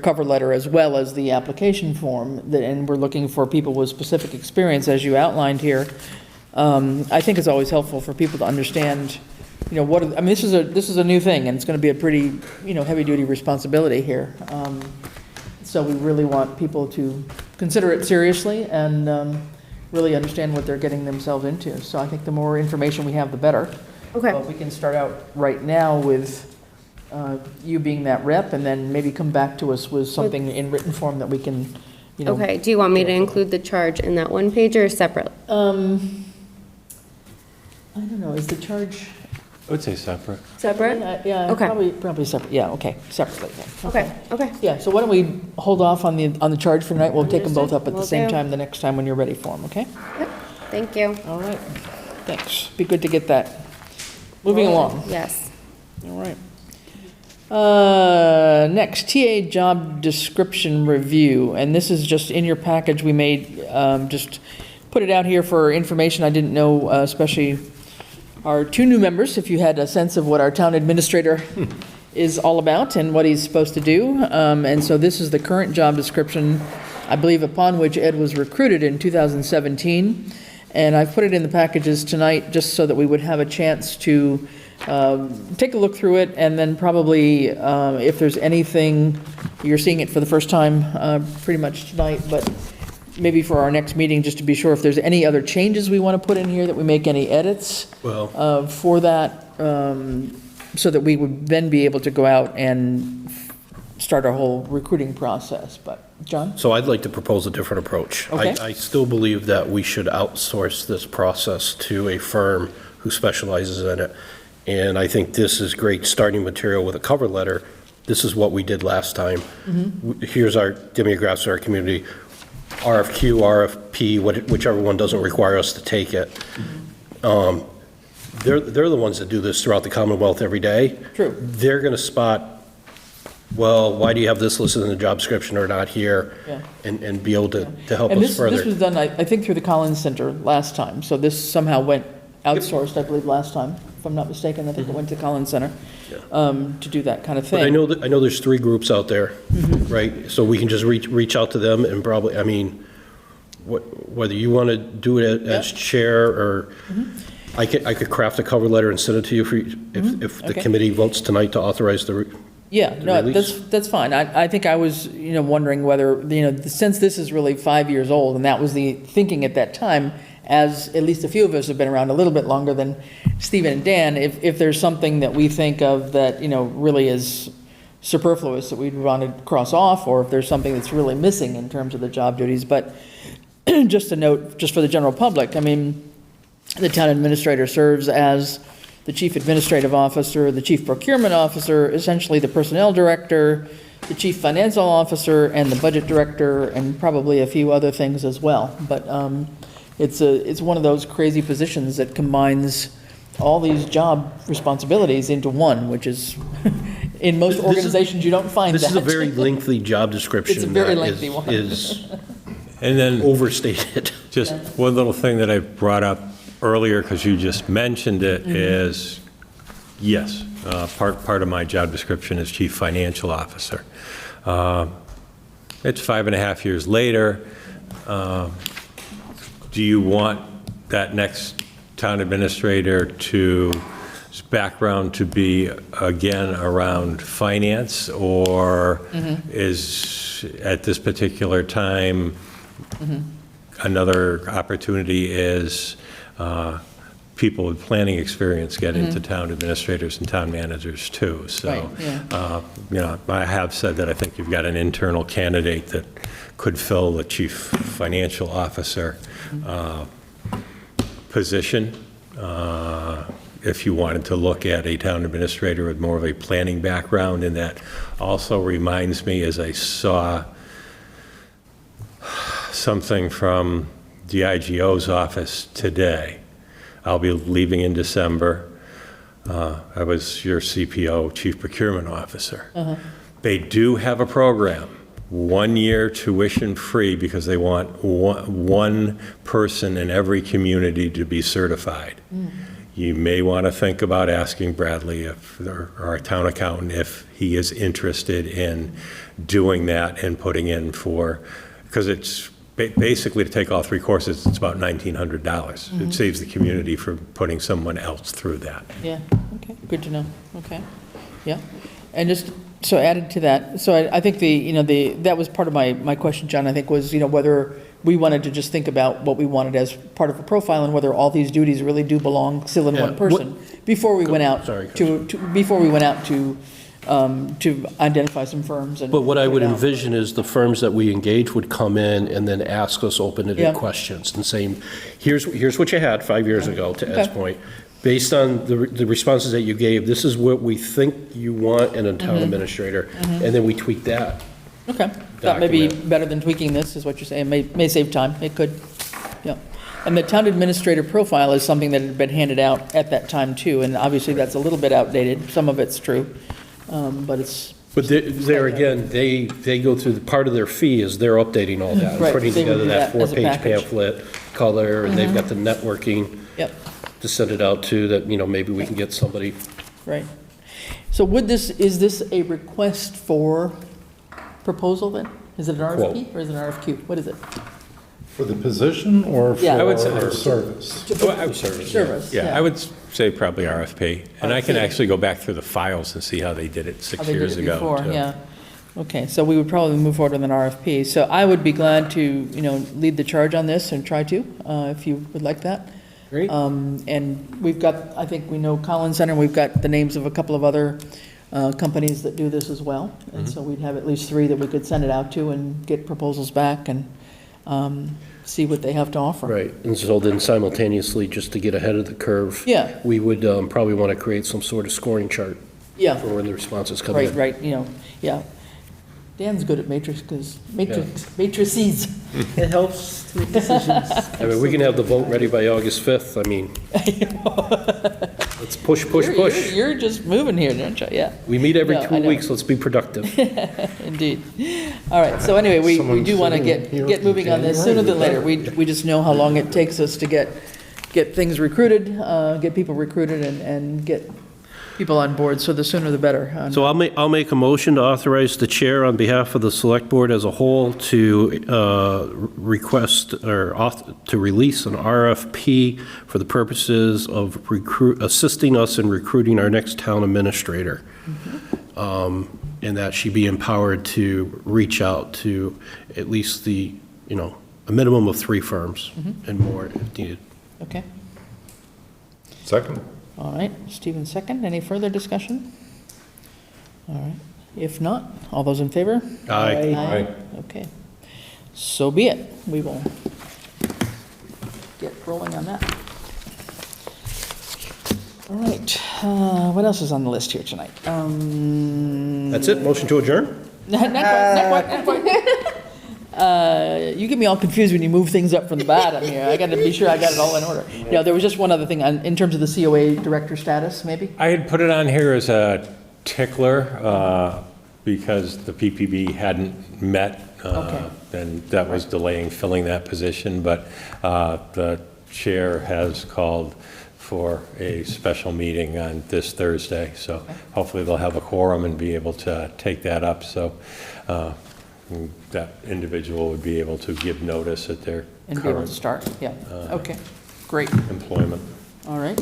cover letter as well as the application form, and we're looking for people with specific experience, as you outlined here. I think it's always helpful for people to understand, this is a new thing, and it's going to be a pretty, heavy-duty responsibility here. So we really want people to consider it seriously and really understand what they're getting themselves into. So I think the more information we have, the better. Okay. But we can start out right now with you being that rep, and then maybe come back to us with something in written form that we can, Okay, do you want me to include the charge in that 1-pager or separate? I don't know, is the charge? I would say separate. Separate? Yeah, Okay. probably separate, yeah, okay, separately. Okay, okay. Yeah, so why don't we hold off on the charge for tonight? We'll take them both up at the Will same do. time the next time when you're ready for them, okay? Yep, thank you. All right, thanks. Be good to get that moving along. Yes. All right. Next, TA job description review, and this is just in your package. We made, just put it out here for information. I didn't know, especially our 2 new members, if you had a sense of what our town administrator is all about and what he's supposed to do. And so this is the current job description, I believe, upon which Ed was recruited in 2017. And I've put it in the packages tonight just so that we would have a chance to take a look through it, and then probably, if there's anything, you're seeing it for the first time pretty much tonight, but maybe for our next meeting, just to be sure if there's any other changes we want to put in here, that we make any edits for that, so that we would then be able to go out and start our whole recruiting process. But, John? So I'd like to propose a different approach. Okay. I still believe that we should outsource this process to a firm who specializes in it. And I think this is great starting material with a cover letter. This is what we did last time. Here's our demographics of our community. RFQ, RFP, whichever one doesn't require us to take it. They're the ones that do this throughout the Commonwealth every day. True. They're going to spot, well, why do you have this listed in the job description or not here? Yeah. And be able to help And us this further. was done, I think, through the Collins Center last time, so this somehow went outsourced, I believe, last time, if I'm not mistaken. I think it went to Collins Center to do that kind of thing. But I know there's 3 groups out there, right? So we can just reach out to them and probably, whether you want to do it as chair, or I could craft a cover letter and send it to you if the Okay. committee votes tonight to authorize the Yeah, no, release? that's fine. I think I was, wondering whether, since this is really 5 years old, and that was the thinking at that time, as at least a few of us have been around a little bit longer than Stephen and Dan, if there's something that we think of that, really is superfluous that we'd want to cross off, or if there's something that's really missing in terms of the job duties. But just a note, just for the general public, I mean, the town administrator serves as the chief administrative officer, the chief procurement officer, essentially the personnel director, the chief financial officer, and the budget director, and probably a few other things as well. But it's one of those crazy positions that combines all these job responsibilities into one, which is, in most organizations, you don't find that. This is a very lengthy job description. It's a very that lengthy one. Is And then overstated. just one little thing that I brought up earlier, because you just mentioned it, is, yes, part of my job description is chief financial officer. It's 5.5 years later. Do you want that next town administrator to background to be again around finance, or is at this particular time another opportunity is people with planning experience get into town administrators and town managers too? So, Right, I have said that I think you've got an internal candidate that could fill the chief financial officer position. If you wanted to look at a town administrator with more of a planning background, and that also reminds me, as I saw something from DIGO's office today. I'll be leaving in December. I was your CPO, Chief Procurement Officer. They do have a program, 1 year tuition free, because they want one person in every community to be certified. You may want to think about asking Bradley, or our town accountant, if he is interested in doing that and putting in for, because it's basically, to take all 3 courses, it's about $1,900. It saves the community from putting someone else through that. Yeah, okay, good to know, okay, yeah. And just, so added to that, so I think that was part of my question, John, I think, was, whether we wanted to just think about what we wanted as part of a profile, and whether all these duties really do belong still in one person, before we went out to identify some firms. But what I would envision is the firms that we engage would come in and then ask us open-ended Yeah. questions and saying, here's what you had 5 years ago, to Ed's point. Based on the responses that you gave, this is what we think you want in a town administrator, and then we tweak that. Okay, that may be Document. better than tweaking this, is what you're saying, may save time, it could, yeah. And the town administrator profile is something that had been handed out at that time too, and obviously that's a little bit outdated, some of it's true, but it's. But there again, they go through, the part of their fee is they're updating all that, Right, putting they would together do that that as a 4-page package. pamphlet, color, and they've got the networking Yep, to send it out to, that, maybe we can get somebody. right. So is this a request for proposal then? Is it an RFP or is it an RFQ? What is it? For the position or for Yeah. I would say- service? Service, Yeah, I would say probably RFP. And I can RFP. actually go back through the files and see how they did it How 6 they did years it ago. before, too. yeah. Okay, so we would probably move forward with an RFP. So I would be glad to, lead the charge on this and try to, if you would like that. Great. And we've got, I think we know Collins Center, we've got the names of a couple of other companies that do this as well. And so we'd have at least 3 that we could send it out to and get proposals back and see what they have to offer. Right, and so then simultaneously, just to get ahead of the curve. Yeah. We would probably want to create some sort of scoring chart Yeah, for when the responses come right, in. right, yeah. Dan's good at matrices. It helps to make decisions. I mean, we can have the vote ready by August 5th, I mean, let's push. You're just moving here, aren't you? Yeah. We meet every No, I 2 know. weeks, let's be productive. Indeed. All right, so anyway, we do want to get moving on this sooner than later. We just know how long it takes us to get things recruited, get people recruited and get people on board, so the sooner the better. So I'll make a motion to authorize the chair on behalf of the select board as a whole to request or to release an RFP for the purposes of assisting us in recruiting our next town administrator. And that she be empowered to reach out to at least a minimum of 3 firms and more if needed. Okay, Second? all right, Stephen second. Any further discussion? All right, if not, all those in favor? Aye. Aye. Okay, so be it. We will get rolling on that. All right, what else is on the list here tonight? That's it, motion to adjourn? Not quite. You get me all confused when you move things up from the bottom here. I got to be sure I got it all in order. Yeah, there was just one other thing in terms of the COA director status, maybe? I had put it on here as a tickler because the PPB hadn't met, Okay. and that was delaying filling that position, but the chair has called for a special meeting on this Thursday, so hopefully they'll have a quorum and be able to take that up, so that individual would be able to give notice at their And be able to current start, yeah. Okay, great. employment. All right.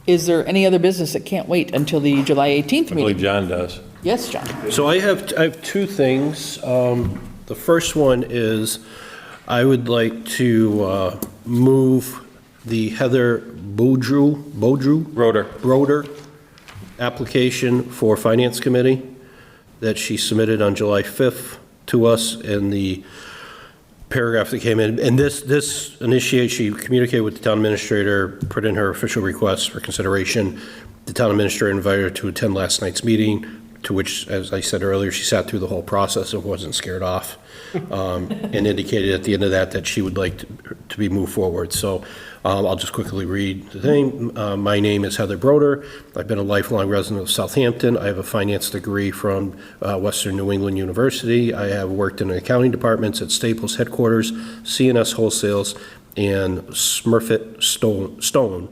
Is there any other business that can't wait until the July 18th I believe meeting? John does. Yes, John? So I have 2 things. The first one is I would like to move the Heather Broder application for Finance Committee that she submitted on July 5th to us, and the paragraph that came in. And this initiates, she communicated with the town administrator, put in her official request for consideration. The town administrator invited her to attend last night's meeting, to which, as I said earlier, she sat through the whole process and wasn't scared off, and indicated at the end of that she would like to be moved forward. So I'll just quickly read the thing. My name is Heather Broder. I've been a lifelong resident of Southampton. I have a finance degree from Western New England University. I have worked in accounting departments at Staples headquarters, C&S Wholesales, and Smurfit Stone.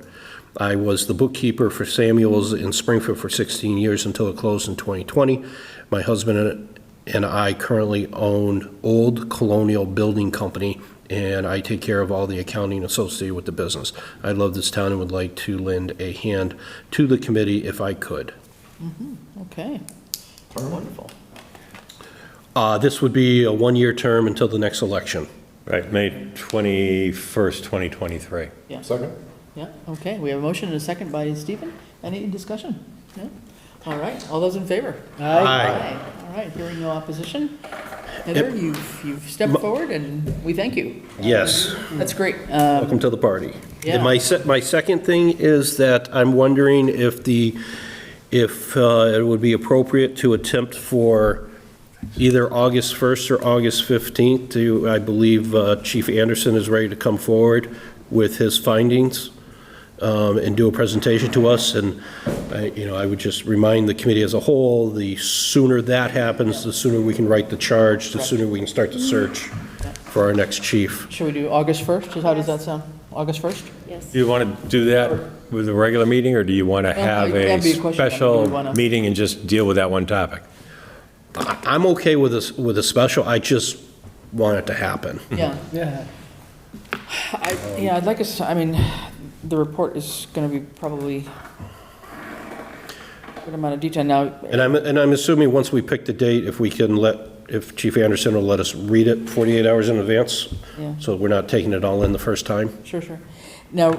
I was the bookkeeper for Samuels in Springfield for 16 years until it closed in 2020. My husband and I currently own Old Colonial Building Company, and I take care of all the accounting associated with the business. I love this town and would like to lend a hand to the committee if I could. Okay, wonderful. This would be a 1-year term until the next election. Right, May 21st, 2023. Yeah. Second? Yeah, okay, we have a motion and a second by Stephen. Any discussion? No? All right, all those in favor? Aye. All right, hearing no opposition. Heather, you've stepped forward, and we thank you. Yes. That's great. Welcome to the party. Yeah. And my second thing is that I'm wondering if it would be appropriate to attempt for either August 1st or August 15th I believe Chief Anderson is ready to come forward with his findings and do a presentation to us. And I would just remind the committee as a whole, the sooner that happens, the sooner we can write the charge, the sooner we can start the search for our next chief. Should we do August 1st? How does that sound? August 1st? Yes. Do you want to do that with a regular meeting, or do you want to have that'd a be a question. Do special we wanna- meeting and just deal with that one topic? I'm okay with a special, I just want it to happen. Yeah. Yeah. I'd like us, the report is going to be probably a good amount of detail now. And I'm assuming once we pick the date, if Chief Anderson will let us read it 48 hours in advance, Yeah. so we're not taking it all in the first time. Sure. Now,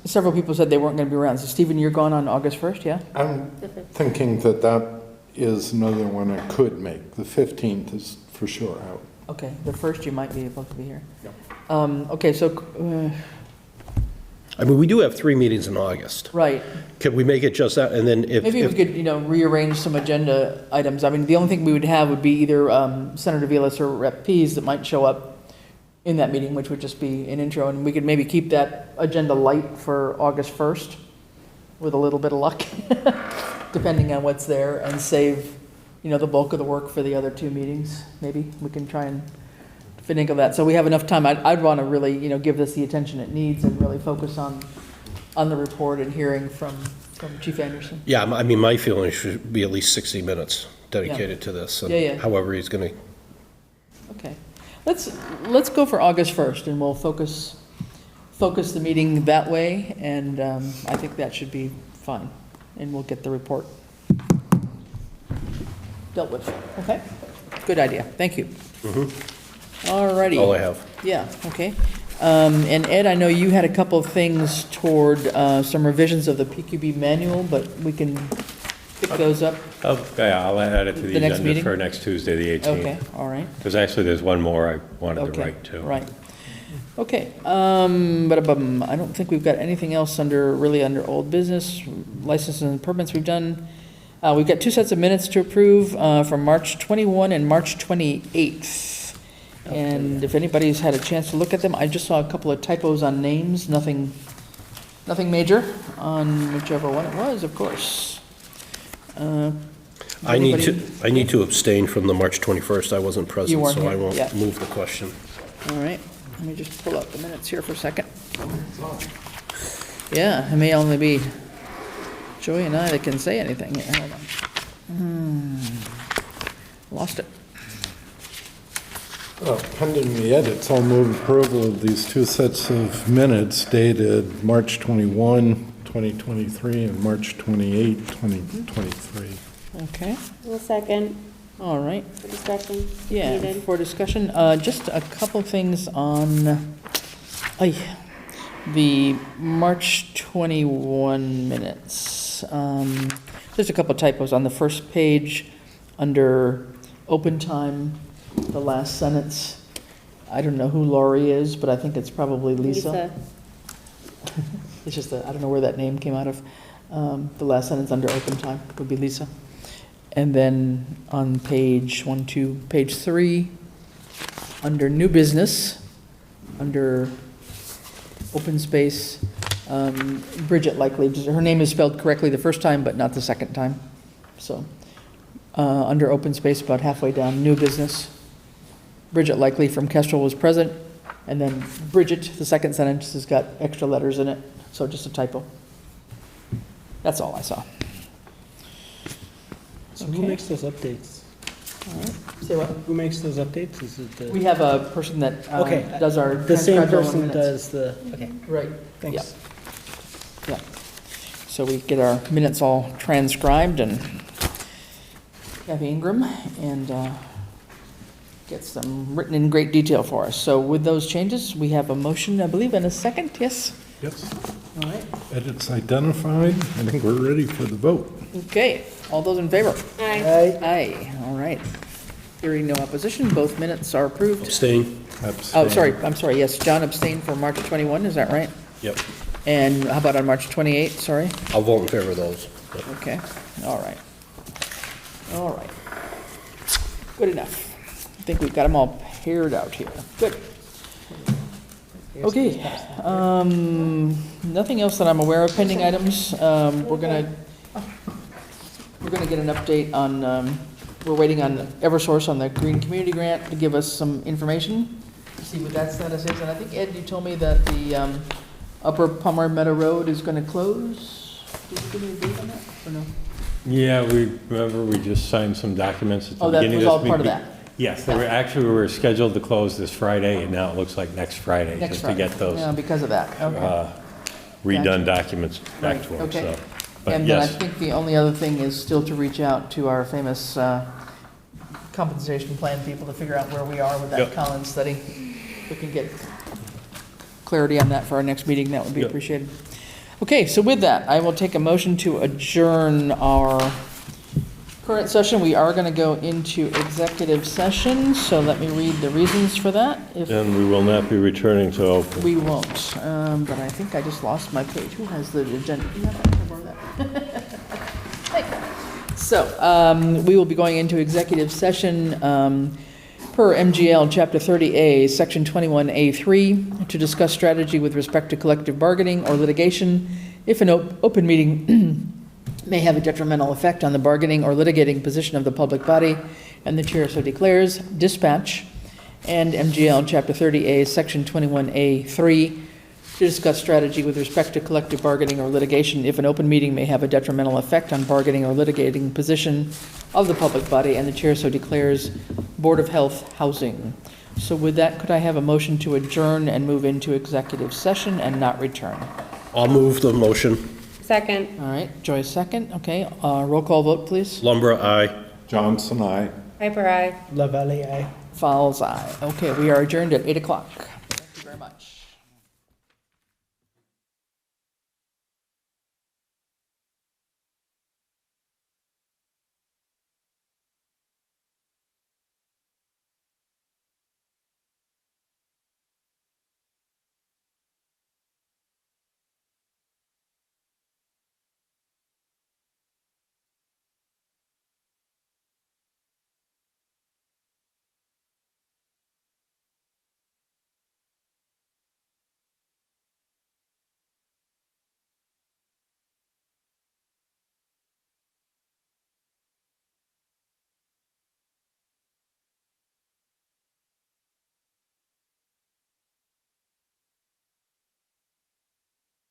several people said they weren't going to be around. So Stephen, you're gone on August 1st, yeah? I'm thinking that is another one I could make. The 15th is for sure out. Okay, the 1st you might be able to be here. Okay, so, We do have 3 meetings in August. right. Can we make it just that, and then if... Maybe we could, rearrange some agenda items. The only thing we would have would be either Senator Vilas or Rep. Pease that might show up in that meeting, which would just be an intro, and we could maybe keep that agenda light for August 1st with a little bit of luck, depending on what's there, and save, the bulk of the work for the other 2 meetings. Maybe we can try and finagle that. So we have enough time. I'd want to really, give this the attention it needs and really focus on on the report and hearing from Chief Anderson? Yeah, I mean, my feeling should be at least 60 minutes dedicated to this. And Yeah. however he's going to. Okay. Let's go for August 1st, and we'll focus the meeting that way, and I think that should be fine, and we'll get the report dealt with. Okay? Good idea. Thank you. All righty. All I have. Yeah, okay. And Ed, I know you had a couple of things toward some revisions of the PQB manual, but we can pick those up. Yeah, I'll add it to the The next agenda meeting? for next Tuesday, the 18th. Okay, all right. Because actually, there's one more I wanted to Okay, write to. right. Okay, I don't think we've got anything else really under old business. Licenses and permits we've done. We've got 2 sets of minutes to approve from March 21 and March 28th. And if anybody's had a chance to look at them, I just saw a couple of typos on names, nothing major on whichever one it was, of course. I need to abstain from the March 21st. I wasn't You present, weren't so I here, won't yeah. move the question. All right, let me just pull out the minutes here for a second. Yeah, it may only be Joey and I that can say anything. Yeah, hold on. Lost it. Pending the edits, I'll move approval of these 2 sets of minutes dated March 21, 2023, and March 28, 2023. Okay, Well, second, all right. for discussion. Yeah, Needed. for discussion, just a couple things on the March 21 minutes. There's a couple typos on the first page under open time, the last sentence. I don't know who Laurie is, but I think it's probably Lisa. It's just, I don't know where that name came out of. The last sentence under open time would be Lisa. And then on page 3, under new business, under open space, Bridget Likely, her name is spelled correctly the first time, but not the second time. So, under open space, about halfway down, new business, Bridget Likely from Kestrel was present, and then Bridget, the second sentence, has got extra letters in it, so just a typo. That's all I saw. So who makes those updates? Say what? Who makes those updates? Is it the? We have a person that Okay. does our. The same transcribes all our person minutes. does the, okay, Right. thanks. Yeah. So we get our minutes all transcribed, and Kathy Ingram, and gets them written in great detail for us. So with those changes, we have a motion, I believe, and a second, yes? Yes. All right. Edits identified. I think we're ready for the vote. Okay, all those in favor? Aye. Aye, all right. Hearing no opposition, both minutes are approved. Abstain? Oh, sorry, I'm sorry, yes, John abstained for March 21, is that right? Yep. And how about on March 28, sorry? I'll vote in favor of those. Okay, all right. All right. Good enough. I think we've got them all paired out here. Good. Okay, nothing else that I'm aware of, pending items. We're gonna get an update on, we're waiting on Eversource on the Green Community Grant to give us some information, to see what that status is. And I think, Ed, you told me that the Upper Palmer Meadow Road is gonna close. Did you give me a date on that, or no? Yeah, we just signed some documents at the Oh, that beginning of was this all part of meeting. that? Yes, we were scheduled to close this Friday, and now it looks like next Friday, Next just to Friday. get those Yeah, because of that, okay. redone documents back Right, to them, okay. so. But And then I yes, think the only other thing is still to reach out to our famous compensation plan people to figure out where we are with that Yep. Collins study. If we can get clarity on that for our next meeting, that would be Yep. appreciated. Okay, so with that, I will take a motion to adjourn our current session. We are going to go into executive session, so let me read the reasons for that. If and we will not be returning to open. we won't, but I think I just lost my page. Who has the agenda? Do you have that? Can I borrow that? Thank you. So, we will be going into executive session per MGL Chapter 30A, Section 21A3, to discuss strategy with respect to collective bargaining or litigation if an open meeting may have a detrimental effect on the bargaining or litigating position of the public body, and the chair so declares. Dispatch, and MGL Chapter 30A, Section 21A3, to discuss strategy with respect to collective bargaining or litigation if an open meeting may have a detrimental effect on bargaining or litigating position of the public body, and the chair so declares. Board of Health Housing. So with that, could I have a motion to adjourn and move into executive session and not return? I'll move the motion. Second. All right, Joyce second. Okay, roll call vote, please. Lumbra, aye. Johnson, aye. Piper, aye. La Valley, aye. Fowles, aye. Okay, we are adjourned at 8 o'clock. Thank you very much.